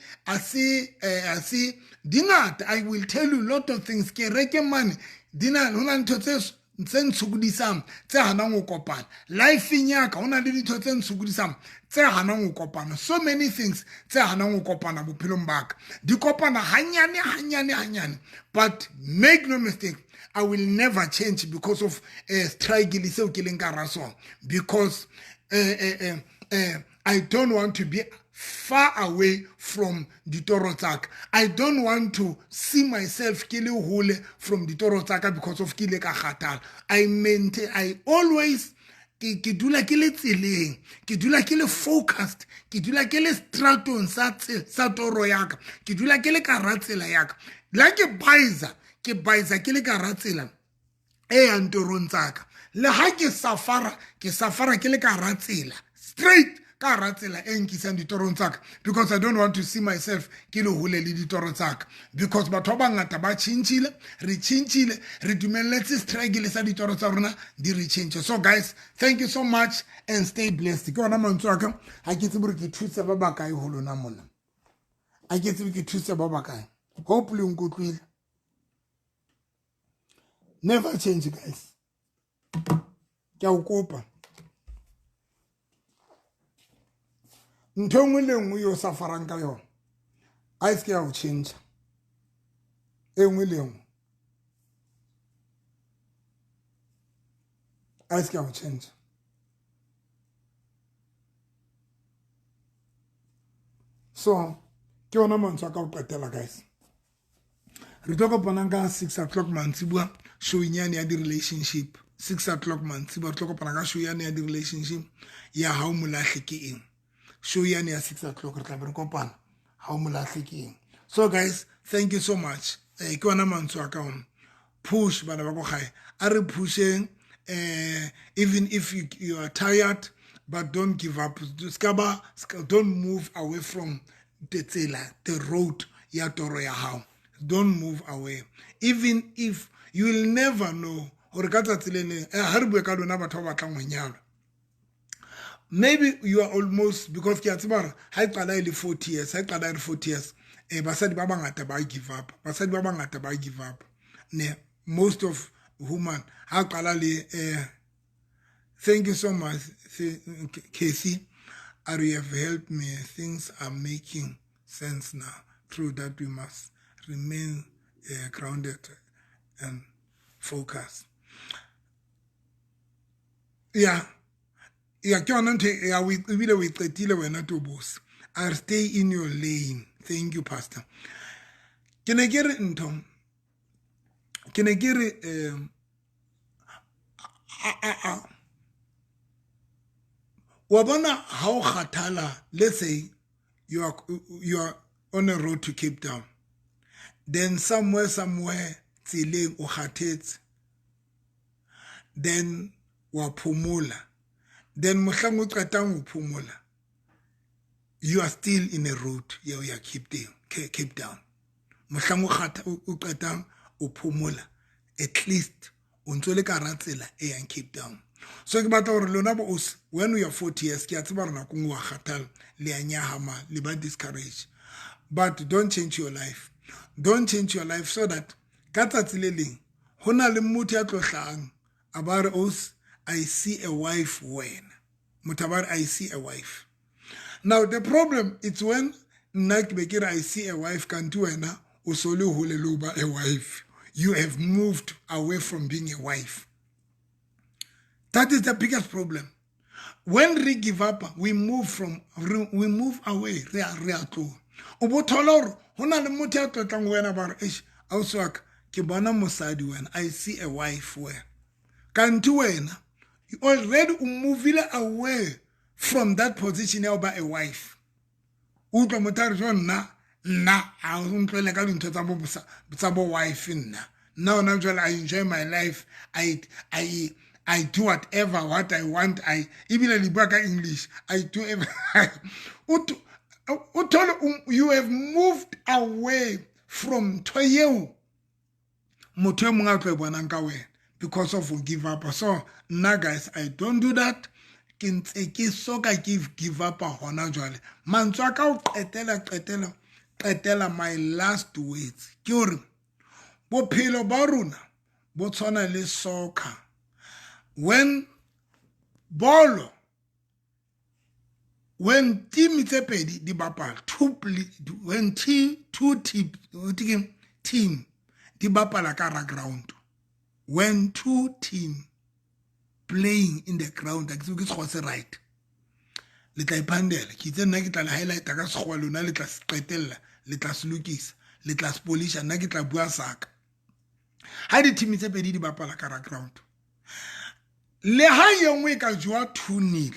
dinat. I will tell you a lot of things. Ke reke money. Dinat unan totes tsen sugudisam. Tse hanangu kopan. Life inyaka unan dili toten sugudisam. Tse hanangu kopan. So many things. Tse hanangu kopan abu pilumbak. Di kopan hanyani. But make no mistake. I will never change because of struggle because I don't want to be far away from the Torotak. I don't want to see myself killing hole from the Torotaka because of Kileka Khatal. I always kidula kile tseleng, kidula kile focused, kidula kile straton sa toro yaka, kidula kile karatsela yaka. Like a baiza. Ke baisa ke le ka ratsela antoron tsaka le ha ke safara ke le ka ratsela straight ka ratsela e nkisang ditorong tsaka because I don't want to see myself ke le hole le ditoro tsaka because batho ba bangata ba tšhintšhile re dumelletse struggle sa ditoro tsa rona di re change. So guys, thank you so much and stay blessed. Ke ona mantswe aka ha ke tsebe ke thusa ba bakae ho lona mona, ha ke tsebe ke thusa ba bakae. Hopefully unkutlwile. Never change guys, ke a o kopa. Ntho nngwe le nngwe yo sa farang ka yona a se ke ya o change e nngwe le nngwe a se ke ya o change. So ke ona mantswe ka o qetela guys, re tlo kopana ka 6 o'clock mantsibuya show inyane ya di relationship. 6 o'clock mantsibuya re tlo kopana ka show inyane ya di relationship ya ha o molahle ke eng. Show yane ya 6 o'clock re tla be re kopana ha o molahle ke eng. So guys, thank you so much. Ke ona mantswe aka on push bana ba go gae a re pusheng, even if you are tired, but don't give up. Don't move away from the road ya toro ya hao. Don't move away, even if you will never know or ka tsatsi le le ha re bua ka lona batho ba batlang monyalo. Maybe you are almost, because ke a tseba ha iqala ile 40 years, ha iqala ile 40 years basadi ba bangata ba give up, basadi ba bangata ba give up. Ne most of women ha iqala le thank you so much Casey, you have helped me. Things are making sense now. True that we must remain grounded and focused. Yeah, ke ona ntho ya we bile we qetile wena to boss. I stay in your lane. Thank you pastor. Ke ne ke re ntho ke ne ke re wa bona ha o kgathala, let's say you are on a road to Cape Town, then somewhere tseleng o kgathetse, then wa phumula, then mohlang o qetang o phumula, you are still in a road ya o ya Cape Town. Mohlang o qetang o phumula, at least o ntse le ka ratsela e yang Cape Town. So ke batla gore lona bo os when we are 40 years ke a tseba rena go ngwa khatala le anyahama le ba discourage, but don't change your life. Don't change your life so that ka tsatsi le leng hona le motho ya tlotlang a ba re os I see a wife when mutabar I see a wife. Now the problem it's when nna ke be ke re I see a wife kanti wena o so le hole le ba a wife. You have moved away from being a wife. That is the biggest problem. When we give up, we move away. Re a tlo. O bo thola hore hona le motho ya tlotlang wena ba re eish auswaka ke bona mosadi wena I see a wife where kanti wena you already movile away from that position ya ba a wife. Utlwa motho re nna a o ntlwele ka dintho tsa bo wife nna. Now I enjoy my life. I do whatever what I want. Even in the English, I do everything. You have moved away from Toyeu. Because of give up. So now guys, I don't do that. Give up my last words. Bophelo ba rona bo tshwana le soccer. When team tse pedi di bapala, when two team di bapala ka ground, when two team playing in the ground, ke se right, le tla iphandela ke itse nna ke tla le highlight ka sekgwa lona le tla se qetella, le tla se lokisa, le tla se polisha, nna ke tla bua saka. Ha di team tse pedi di bapala ka ground, le ha yengwe ka jwa 2-0,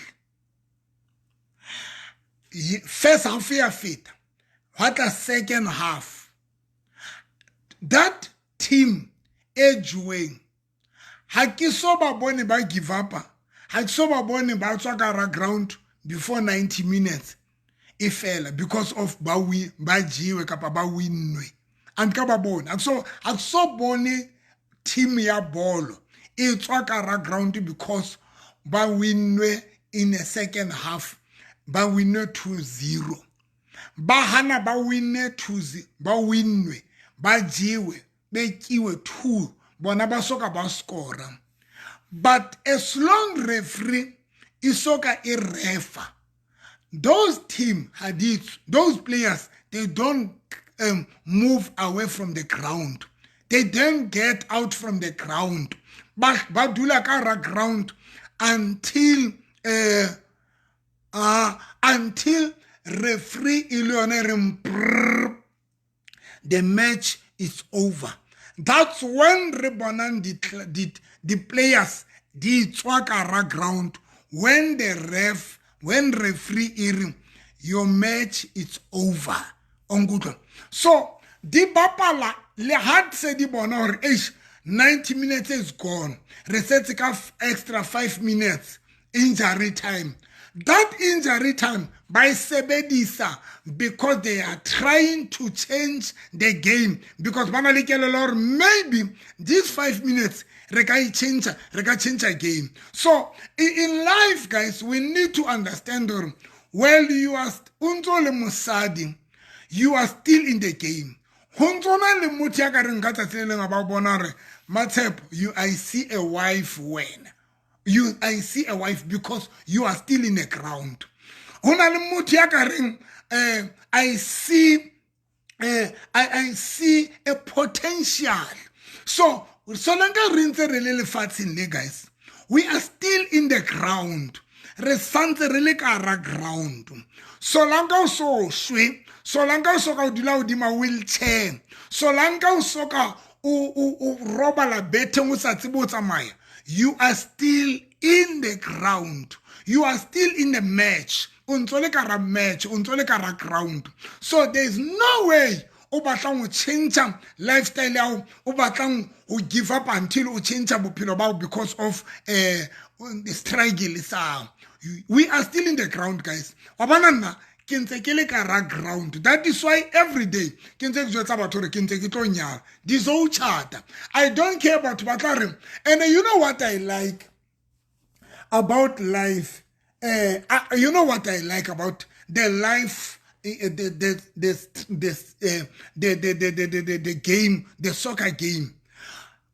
first half ya feta, what a second half, that team e jweng ha ke so ba bone ba give up, ha ke so ba bone ba tswa ka ground before 90 minutes e fela because of ba jiwe kapa ba winwe and ka ba bona akso bone team ya bolo e tswa ka ra ground because ba winwe in a second half ba winwe 2-0 ba hana ba winne 2-0 ba winwe ba jiwe bekiwe 2 bona ba soka ba score but as long referee isoka I refa those those players they don't move away from the ground. They don't get out from the ground. Badula kara ground until referee the match is over. That's when Rebonan did the players did kara ground when referee hearing your match is over. On good one. So di bapala le had said di bonor 90 minutes is gone. Reset extra 5 minutes injury time. That injury time by Sebedisa because they are trying to change the game because maybe these 5 minutes reka change a game. So in life, guys, we need to understand well you are unzole musadi, you are still in the game. Hunzona le mutia ka re nkatsa tseleng ba bona re Matshep, I see a wife when I see a wife because you are still in the ground. Hona le mutia ka reng I see a potential. So Solanga rinse really fatsing le guys. We are still in the ground. Resante really kara ground. Solanga so swe. Solanga soka udila udima wheelchair. Solanga soka roba la bete musatsibo tsamaya. You are still in the ground. You are still in the match. Untole kara match. Untole kara ground. So there is no way o batlang o change lifestyle yao o batlang o give up until o change bophelo bao because of the struggle sa. We are still in the ground, guys. Wabana nna ke ntse ke le ka ra ground. That is why every day ke ntse ke jwetsa batho re ke ntse ke tlo nyala dizo chata. I don't care about batlare. And you know what I like about life, you know what I like about the life, the game, the soccer game.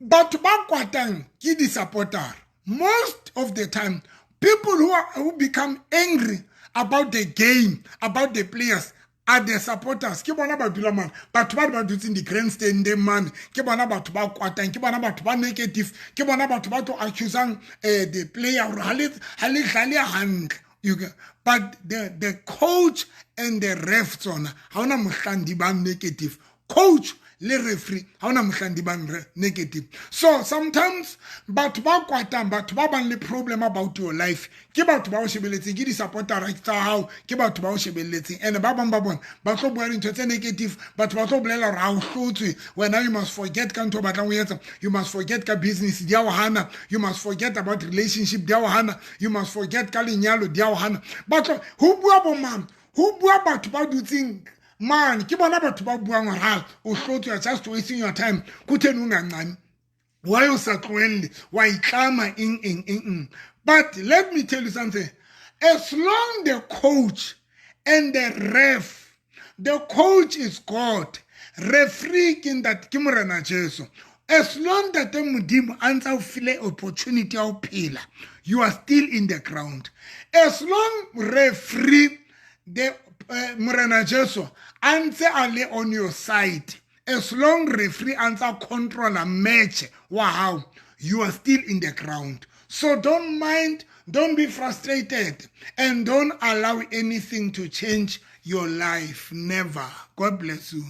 But bakwatang ki di supporter. Most of the time, people who become angry about the game, about the players, are the supporters. Ke bona ba dula man, batho ba dutse the grandstand man, ke bona batho ba kwatang, ke bona batho ba negative, ke bona batho ba to accusing the player but the coach and the refs on hauna mohlandi ba negative. Coach le referee hauna mohlandi ba negative. So sometimes batho ba kwatang, batho ba bang le problem about your life, ke batho ba o shebeletseng, ke di supporter right tsa hao, ke batho ba o shebeletseng, and ba bang ba bona ba tlo bua into tse negative, batho ba tlo bolela ra o hlotswe when you must forget ka ntho batlang o etsa, you must forget ka business dia o hana, you must forget about relationship dia o hana, you must forget ka lenyalo dia o hana. Batho ho bua bo man, ho bua batho ba dutseng man, ke bona batho ba buang ra o hlotswe, you are just wasting your time. Kutheni ungancane? Why you sa tloelle? Why itlama in? But let me tell you something. As long the coach and the ref, the coach is God, referee in that Kimurana Jesu. As long that the mudim answer feel opportunity of pillar, you are still in the ground. As long referee the Murana Jesu answer ale on your side. As long referee answer control a match, wow, you are still in the ground. So don't mind, don't be frustrated, and don't allow anything to change your life. Never. God bless you.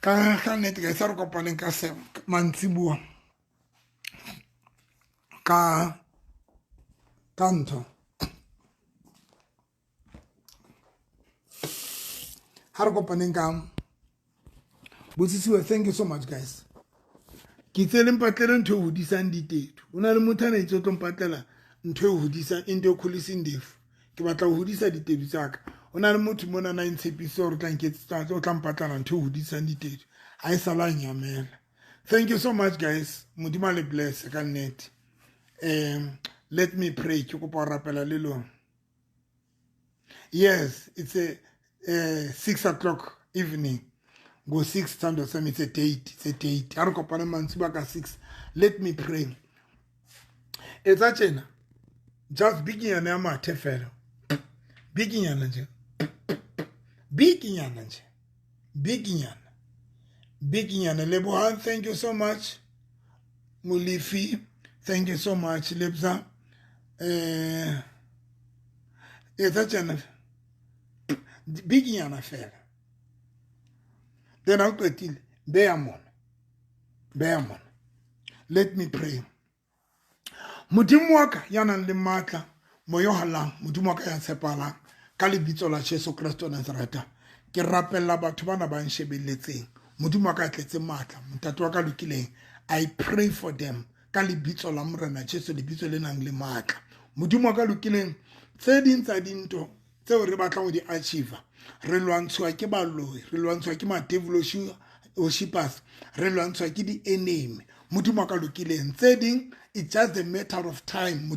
Ka net ga sa re kopaneng ka se mantsibua ka ntho ha re kopaneng ka botsisiwe. Thank you so much, guys. ke tsele mpatlele ntho e hodisang ditedu o na le motho a ne itse o tlo mpatlela ntho e hodisang into e kgolising defu ke batla ho hodisa ditedu tsaka o na le motho mona na intshepise hore o tla mpatlela ntho e hodisang ditedu ha e sala nyamela. Thank you so much guys, modimo le bless ka nnete. Let me pray ke kopa rapela le lona. Yes, it's a 6 o'clock evening. Go 6 times the same, it's a date. It's a date. I don't know 6. Let me pray. It's a just begin your name at Tefero. Begin your name. Begin your name. Begin your Begin your name. Thank you so much. Mulifi. Thank you so much, Lebza. It's a begin your affair. Then I'll go till Beamon. Let me pray. Mudimwaka yanan le matla moyo halang mudimwaka ya sepala ka lebitso la Jesu Kristo Nazareta ke rapella batho bana ba nshebeletseng mudimwaka tletse matla motatu wa ka lokileng. I pray for them ka lebitso la morena Jesu lebitso le nang le matla mudimwaka lokileng tse ding tsa dinto tseo re batla go di achieve re lwantshwa ke baloi re lwantshwa ke ma devil worshippers re lwantshwa ke di enemy mudimwaka lokileng tse ding. It's just a matter of time.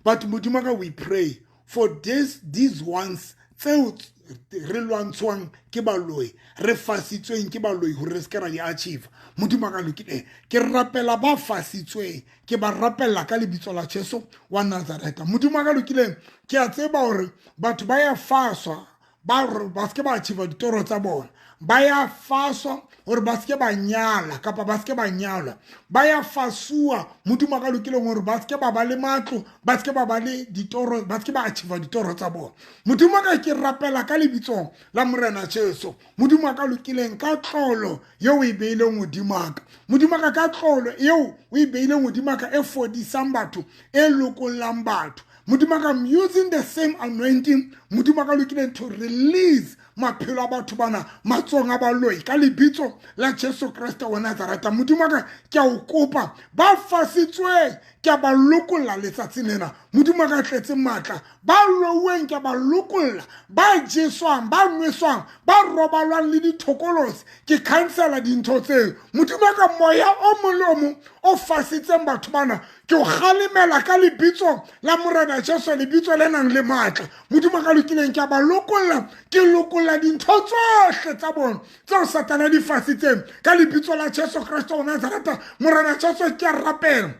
But we pray for these ones. Re lwantshwang ke baloi re fasitsweng ke baloi ho re skera di achieve modimaka lokile ke rapela ba fasitsweng ke ba rapela ka lebitso la Jesu wa Nazareta modimaka lokile ke a tseba hore batho ba ya faswa ba ske ba achieve ditoro tsa bona ba ya faswa hore ba ske ba nyala kapa ba ske ba nyalwa ba ya fasua modimo ka lokile hore ba ske ba le matlo ba ske ba le ditoro ba ske ba achieve ditoro tsa bona modimo ka ke rapela ka lebitso la morena Jesu modimo ka lokile ka tlolo yo o ibeileng modimo ka tlolo yo o ibeileng modimo ka e fodisang batho e lokollang batho modimo ka using the same anointing modimo ka lokile to release maphelo a batho bana matsong a baloi ka lebitso la Jesu Kristo wa Nazareta modimo ka ke a o kopa ba fasitswe ke ba lokolla letsatsi lena modimo ka tletse matla ba loweng ke ba lokolla ba jeswang ba nweswang ba robalwang le dithokolosi ke cancela dintho tseo modimo ka moya o molomo o fasitseng batho bana ke o khalimela ka lebitso la morena Jesu lebitso le nang le matla modimo ka lokileng ke ba lokolla ke lokolla dintho tsohle tsa bona tseo satana di fasitseng ka lebitso la Jesu Kristo wa Nazareta morena Jesu ke rapela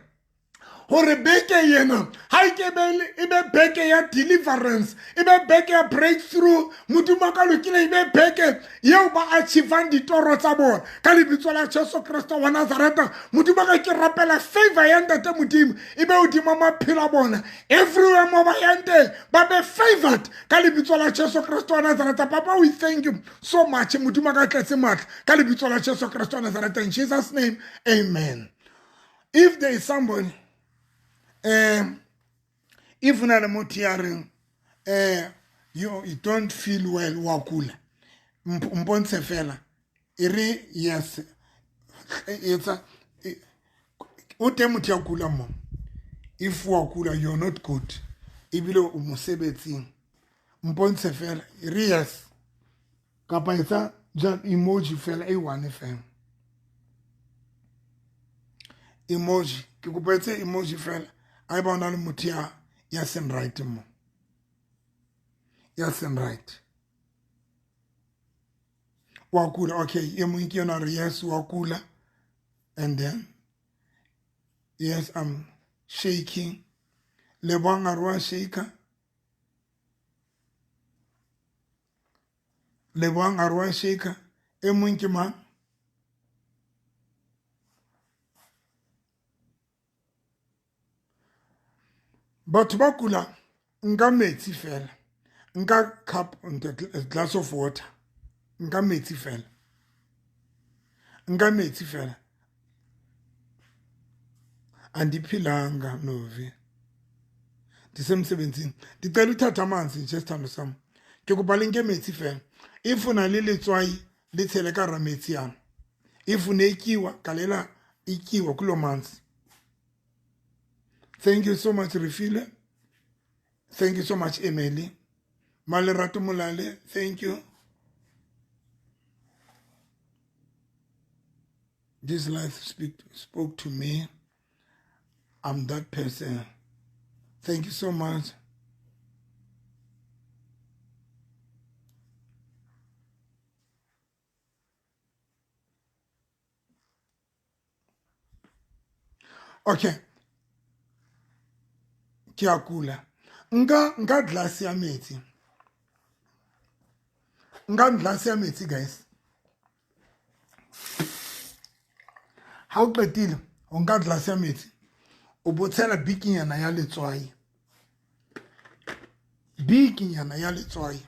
hore beke yena ha ke be beke ya deliverance be beke ya breakthrough modimo ka lokile be beke yeo ba achievang ditoro tsa bona ka lebitso la Jesu Kristo wa Nazareta modimo ka ke rapela favor ya ntate modimo be odimo maphelo a bona everywhere mo ba yante ba be favored ka lebitso la Jesu Kristo wa Nazareta. Papa, we thank you so much modimo ka tletse matla ka lebitso la Jesu Kristo wa Nazareta in Jesus name, amen. If there is somebody if una le motiaring you don't feel well wakula mponse fela iri yes it's a ute mutia kula mo if wakula you're not good ibile umosebetsing mponse fela iri yes kapa etsa just emoji fela e1 fm emoji ke kopetse emoji fela I want to mutia yes and right mo. Yes and right. Wakula, okay, yes, wakula. And then yes, I'm shaking. Lebang arwa shaker. Lebang arwa shaker. Emunki man. But bakula nga metsi fela nga cup and a glass of water nga metsi fela andiphilanga novi disemsebenzini ndicela uthatha amanzi just andosam ke kuba lenke metsi fela if una le letswai le tshele ka rametsi yana if unekiwa kalela ikiwa kulo manzi. Thank you so much Refile. Thank you so much Emily. Malerato Mulale, thank you. This life spoke to me. I'm that person. Thank you so much. Okay. Kiakula. Nga glass ya meti. Nga glass ya meti, guys. How qetile o nka glass ya metsi o botsela bikinyana ya letswai. Bikinyana ya letswai.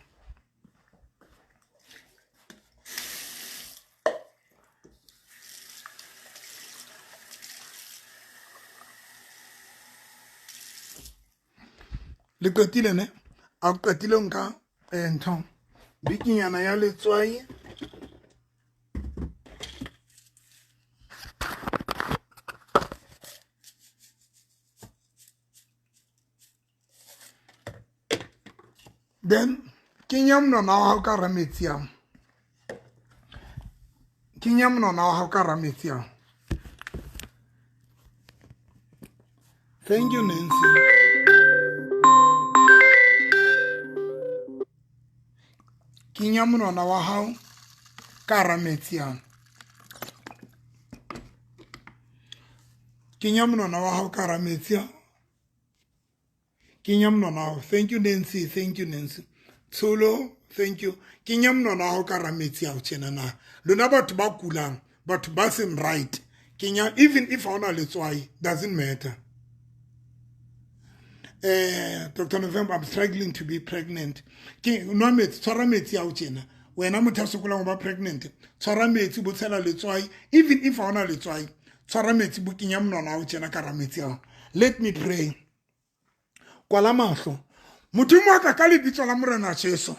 Le qetile ne a qetile o nka ntho bikinyana ya letswai. Then kinyam no na ha ka rametia. Kinyam no na ha ka rametia. Thank you Nancy. Kinyam no na wa ha ka rametia. Kinyam no na wa ha ka rametia. Kinyam no na. Thank you Nancy. Thank you Nancy. Solo, thank you. Kinyam no na ho karameti ya uchena na. Lona batho ba kulang, batho ba seng right. Kinya, even if I wanna let's why, doesn't matter. Dr. November, I'm struggling to be pregnant. No met, tsara meti ya uchena. When I'm tasukula about pregnant, tsara meti butela let's why, even if I wanna let's why, tsara meti bu kinyam no na uchena karameti ya. Let me pray. Kwa la mahlo. Mutumu waka kali bitso la Morena Jesu.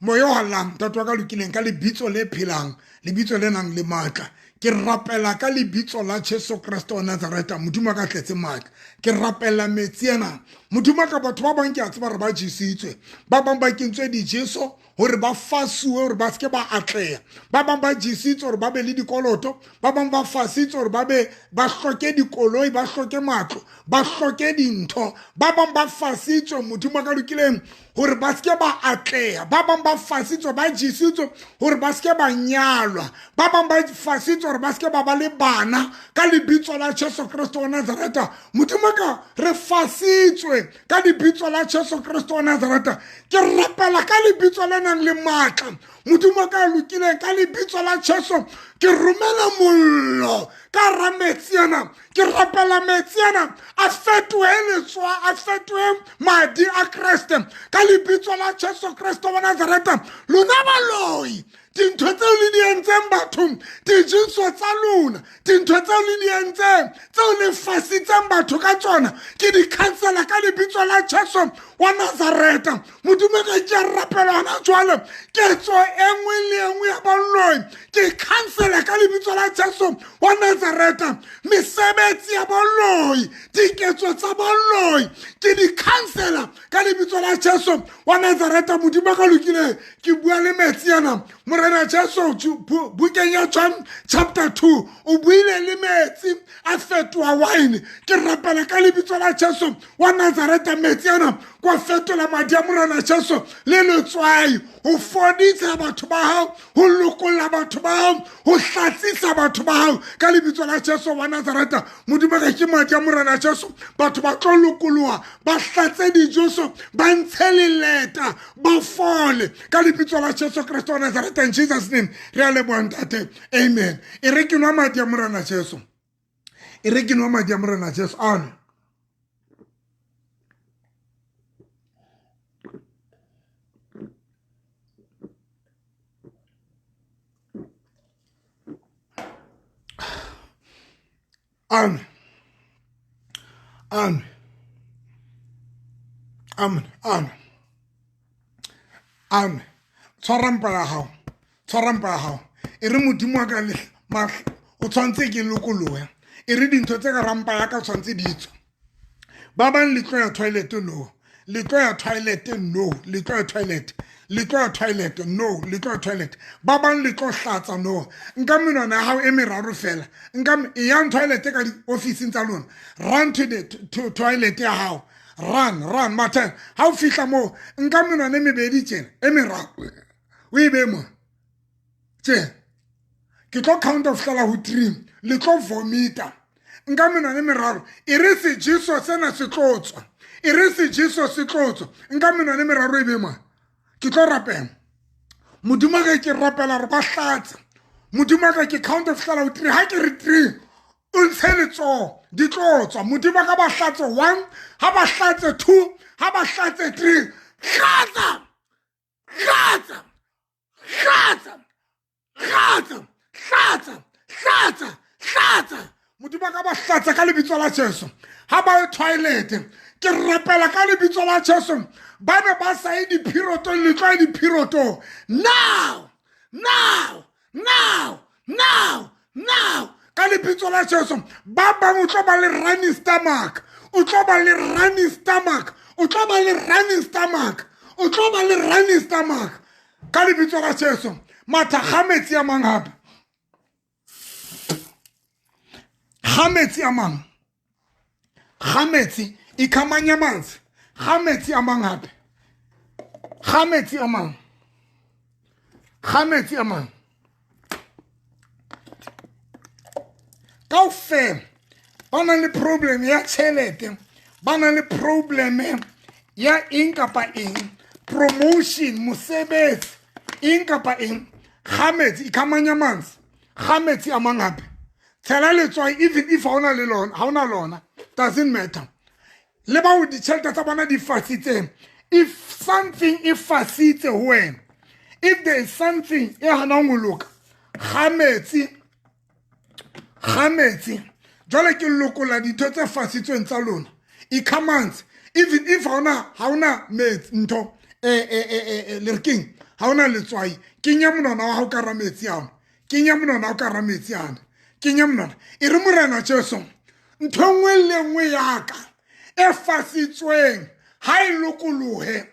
Moyo halang tatwa ka lokileng ka lebitso le phelang, lebitso le nang le matla. Ke rapela ka lebitso la Jesu Kristo wa Nazareta, mutumu ka tletse matla. Ke rapela metsi ena. Mutumu ka batho ba bang ke a tseba re ba jesitswe. Ba bang ba kentswe di Jesu hore ba fasuwe hore ba ske ba atleha. Ba bang ba jesitswe hore ba be le dikoloto, ba bang ba fasitswe hore ba hloke dikoloi, ba hloke matlo, ba hloke dintho. Ba bang ba fasitswe mutumu ka lokileng hore ba ske ba atleha. Ba bang ba fasitswe ba jesitswe hore ba ske ba nyalwa. Ba bang ba fasitswe hore ba ske ba ba le bana ka lebitso la Jesu Kristo wa Nazareta. Mutumu ka re fasitswe ka lebitso la Jesu Kristo wa Nazareta. Ke rapela ka lebitso la nang le matla. Mutumu ka lokileng ka lebitso la Jesu ke romela mollo ka rametsiana. Ke rapela metsiana a fetwe letswa, a fetwe madi a Kriste ka lebitso la Jesu Kristo wa Nazareta. Lona baloi dintho tseo le di entseng batho, dijinso tsa lona, dintho tseo le di entseng tseo le fasitseng batho ka tsona, ke di cancela ka lebitso la Jesu wa Nazareta. Modumo ka ke rapela hona jwale ketso engwe le engwe ya boloi ke cancela ka lebitso la Jesu wa Nazareta. Mesebetsi ya boloi, diketso tsa boloi ke di cancela ka lebitso la Jesu wa Nazareta. Modumo ka lokile ke bua le metsi yana. Morena Jesu bukeng ya John chapter 2 o buile le metsi a fetwa wine. Ke rapela ka lebitso la Jesu wa Nazareta metsi yana kwa fetola madi a Morena Jesu le letswai ho fodisa batho ba hao, ho lokolla batho ba hao, ho hlatsisa batho ba hao ka lebitso la Jesu wa Nazareta. Modimo ka ke madi a Morena Jesu batho ba tlo lokoloha, ba hlatse dijoso, ba ntshe leleta, ba fole ka lebitso la Jesu Kristo wa Nazareta. In Jesus name re a leboha ntate, amen. E re ke nwa madi a Morena Jesu, e re ke nwa madi a Morena Jesu. Amen. Amen. Amen. Amen. Amen. Amen. Tshwarampa ya hao. Tshwarampa ya hao. E re modimo wa ka le o tshwantse ke lokolohe e re dintho tse ka rampa ya ka tshwantse di tswa ba bang le tlo ya toilet no le tlo ya toilet no le tlo ya toilet le tlo ya toilet no le tlo ya toilet ba bang le tlo hlatsa no nka menwana ya hao e meraro fela nka e yang toilet ka di office tsa lona run to the toilet ya hao run mata ha o fihla mo nka menwana e mebedi tjena e meraro o e be mo tje ke tlo count of hlala ho 3 le tlo vomita nka menwana e meraro e re se jesu sena se tlotswa e re se jesu se tlotswa nka menwana e meraro e be mo ke tlo rapela modimo ga ke rapela re ba hlatsa modimo ga ke count of hlala ho 3 ha ke re 3 o ntshe letso di tlotswa modimo ka ba hlatsa 1 ha ba hlatsa 2 ha ba hlatsa 3 hlatsa hlatsa hlatsa hlatsa hlatsa hlatsa hlatsa modimo ka ba hlatsa ka lebitso la Jesu ha ba toilet ke rapela ka lebitso la Jesu ba be ba sa e diphiroto le tla diphiroto now ka lebitso la Jesu ba bang o tlo ba le running stomach o tlo ba le running stomach o tlo ba le running stomach o tlo ba le running stomach ka lebitso la Jesu mata khametsi ya mang hape khametsi ya mang khametsi ikhamanya manzi khametsi ya mang hape khametsi ya mang khametsi ya mang kaofela ba na le problem ya tšhelete ba na le problem ya eng kapa eng promotion mosebetsi eng kapa eng khametsi ikhamanya manzi khametsi a mang hape tshela letswai even if ha ona lona doesn't matter le ba o ditšhelete tsa bona di fasitse if something e fasitse ho wena if there is something e hanang ho loka khametsi jwale ke lokola ditho tse fasitsweng tsa lona ikhamanzi even if ha ona metsi ntho le king ha ona letswai kenya monwana wa hao ka ra metsi ana kenya monwana wa ka ra metsi ana kenya monwana e re morena Jesu ntho nngwe le nngwe ya ka e fasitsweng ha e lokolohe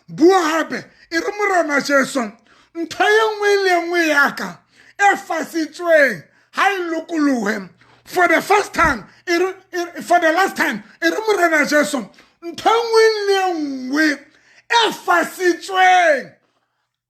bua hape e re morena Jesu ntho e nngwe le nngwe ya ka e fasitsweng ha e lokolohe for the last time e re morena Jesu ntho nngwe le nngwe e fasitsweng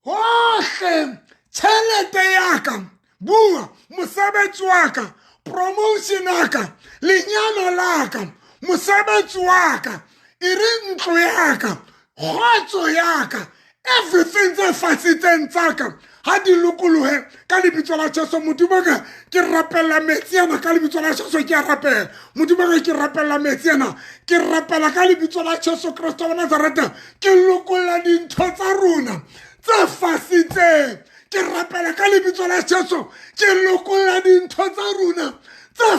hohle tšhelete ya ka bua mosebetsi wa ka promotion ya ka lenyalo la ka mosebetsi wa ka e re ntlo ya ka kgotso ya ka everything tse fasitseng tsa ka ha di lokolohe ka lebitso la Jesu modimo ka ke rapela metsi ana ka lebitso la Jesu ke a rapela modimo ka ke rapela metsi ana ke rapela ka lebitso la Jesu Kristo wa Nazareta ke lokolla dintho tsa rona tse fasitseng ke rapela ka lebitso la Jesu ke lokolla dintho tsa rona tse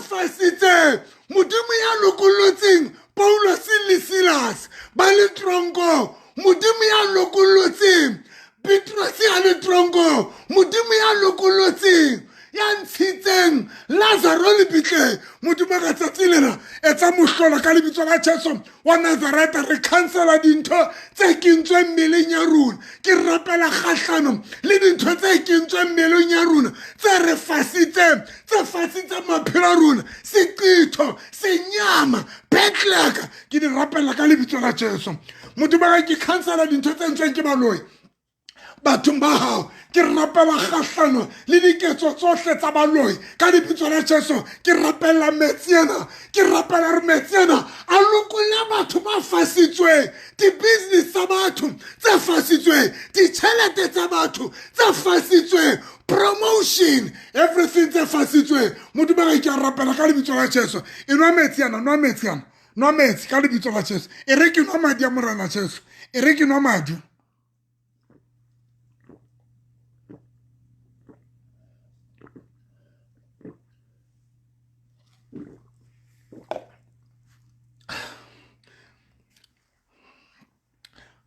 fasitseng modimo ya lokolotseng Paulos le Silas ba le tronko modimo ya lokolotseng Petrus ya le tronko modimo ya lokolotseng ya ntshitseng Lazaro le bitle modimo ka tsatsi lena etsa mohlola ka lebitso la Jesu wa Nazareta re cancela dintho tse kentsweng mmeleng ya rona ke rapela kgahlano le dintho tse kentsweng mmeleng ya rona tse re fasitseng maphelo a rona seqitho senyama betleka ke di rapela ka lebitso la Jesu modimo ka ke cancela dintho tse ntsweng ke baloi bathong ba hao ke rapela kgahlano le diketso tsohle tsa baloi ka lebitso la Jesu ke rapela metsi ana ke rapela re metsi ana a lokolla batho ba fasitsweng di-business tsa batho tse fasitsweng ditšhelete tsa batho tse fasitsweng promotion everything tse fasitsweng modimo ke a rapela ka lebitso la Jesu e nwa metsi ka lebitso la Jesu e re ke nwa madi a morena Jesu e re ke nwa madi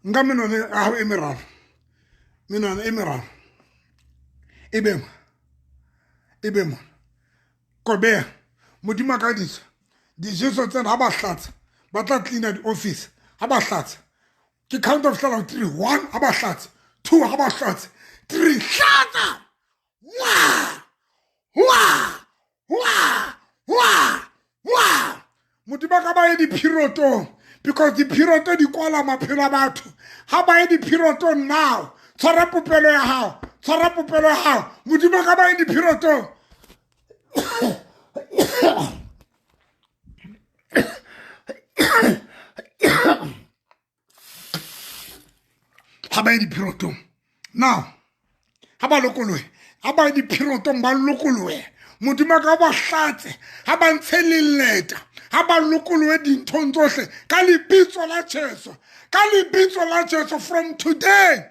nka menone a emeraro Ibemo. Kobe, Mudima Kadis, the Jesus and Abashat, but not clean at the office. Abashat. The count of 3. 1, Abashat. 2, Abashat. 3, shut up! Wah! Wah! Wah! Wah! Wah! Mudima Kaba di Piroto, because the Piroto di Kuala Mapirabatu. How about the Piroto now? Torapupele how? Torapupele how? Mudima Kaba di Piroto. Habai di piroto. Now, haba lokolwe. Haba di piroto mba lokolwe. Mudima ka ba hlatse. Haba ntshele leta. Haba lokolwe di ntontsohle. Ka lebitso la Jesu. Ka lebitso la Jesu from today.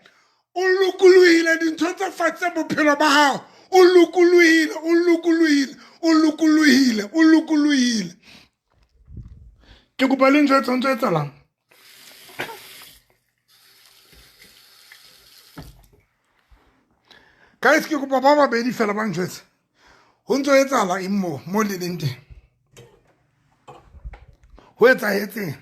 O lokolwile di ntho tse fatse bophelo ba hao. O lokolwile, o lokolwile, o lokolwile, o lokolwile. Ke kopa le ntse ntse etsalang. Guys, ke kopa ba babedi fela ba ntse. Ho ntse etsala immo mo le lente. Ho etsahetse.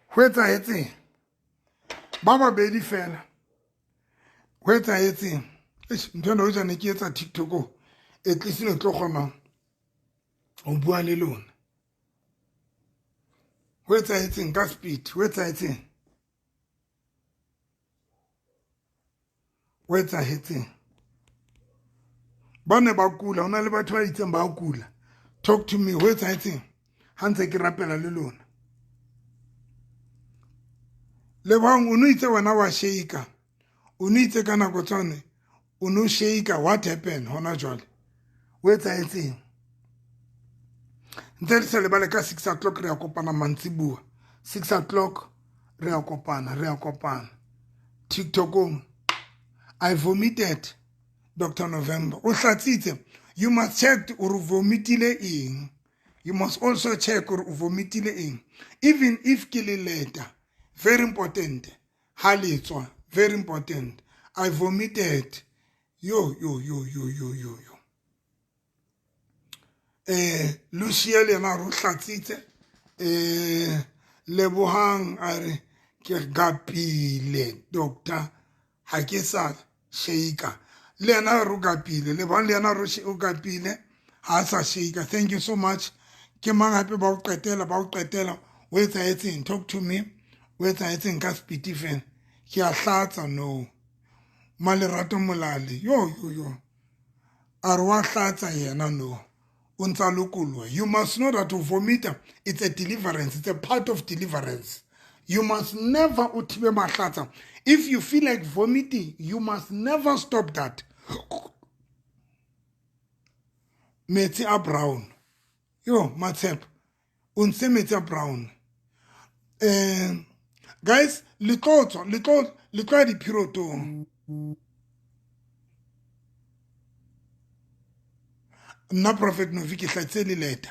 Ho etsahetse. Ba babedi fela. Ho etsahetse. Ntona o jane ke etsa TikTok. At least no tlo gona. O bua le lona. Ho etsahetse ka speed. Ho etsahetse. Ho etsahetse. Bane ba kula, ona le batho ba itseng ba kula. Talk to me. Ho etsahetse. Ha ntse ke rapela le lona. Le bang o no itse wena wa shake. O no itse kana go tsone. O no shake. What happened? Hona jwale. Ho etsahetse. Ntse se le bale ka 6 o'clock re a kopana mantsibuwa. 6 o'clock re a kopana. TikTok. I vomited, Dr. November. You must check or vomitile in. You must also check or vomitile in. Even if kili later. Very important. Halitwa. Very important. I vomited. Yo. Lucia Lena Rusatite. Lebohang are Gapile, Doctor. Hakesa. Sheika. Lena Rugapile. Lena Rugapile. Hasa Sheika. Thank you so much. Kemang happy about Katela. Wait, I think. Talk to me. Wait, I think. Gaspitifen. Kia Sata no. Malerato Mulali. Yo. Arwa Sata yena no. Unta lukulwa. You must know that to vomit, it's a deliverance. It's a part of deliverance. You must never utibe mahlata. If you feel like vomiting, you must never stop that. Meti a brown. Yo, Matep. Unse meti a brown. Guys, little di piroto. Na prophet Noviki hlatse le leta.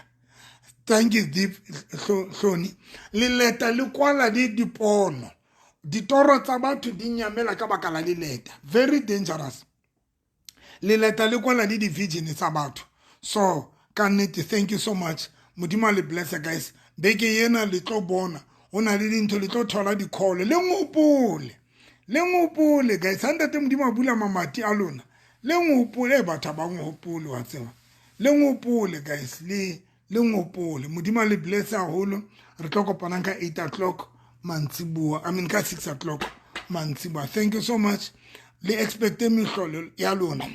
Thank you deep Sony. Le leta le kwala di dipono. Ditoro tsa batho di nyamela ka baka la le leta. Very dangerous. Le leta le kwala di virgin tsa batho. So, kannete, thank you so much. Modimo le bless guys. Beke yena le tlo bona. Ona le dintho le tlo thola di call. Le ngopole guys. Handate modimo bula mamati a lona. Le ngopole batho ba ngopole wa tseba. Le ngopole guys. Le ngopole. Modimo le bless a holo. Re tlo kopana ka 8 o'clock mantsibuwa. I mean ka 6 o'clock mantsibuwa. Thank you so much. Le expecte mihlolo ya lona.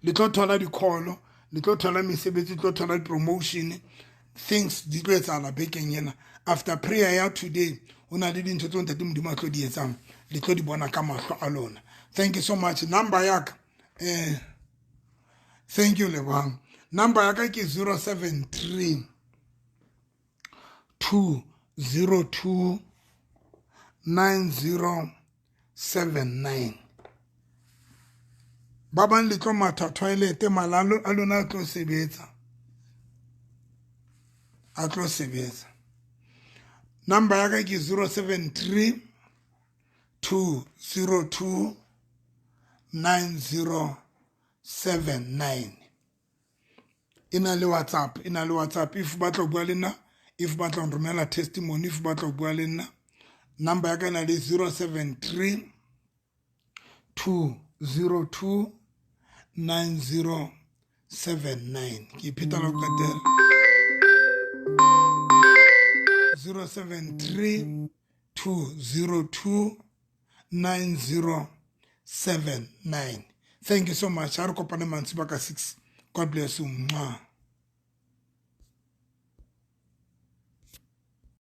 Le tlo thola di call. Le tlo thola mesebetsi, le tlo thola di promotion. Things di tlo etsala bekeng yena. After prayer ya today, una le dintho tse ntate modimo a tlo di etsang. Le tlo di bona ka mahlo a lona. Thank you so much. Number yaka thank you Lebohang. Number yaka ke 073 202 9079. Baban le tlo matha toilet malalo a lona tlo sebetsa. A tlo sebetsa. Number yaka ke 073 202 9079. Ina le WhatsApp, if batla bua le nna, if batla romela testimony, if batla bua le nna, number ya ka ena le 073 202 9079. Ke iphetela go katela 073 202 9079. Thank you so much. Ha re kopane mantsiba ka 6. God bless you. Mwah.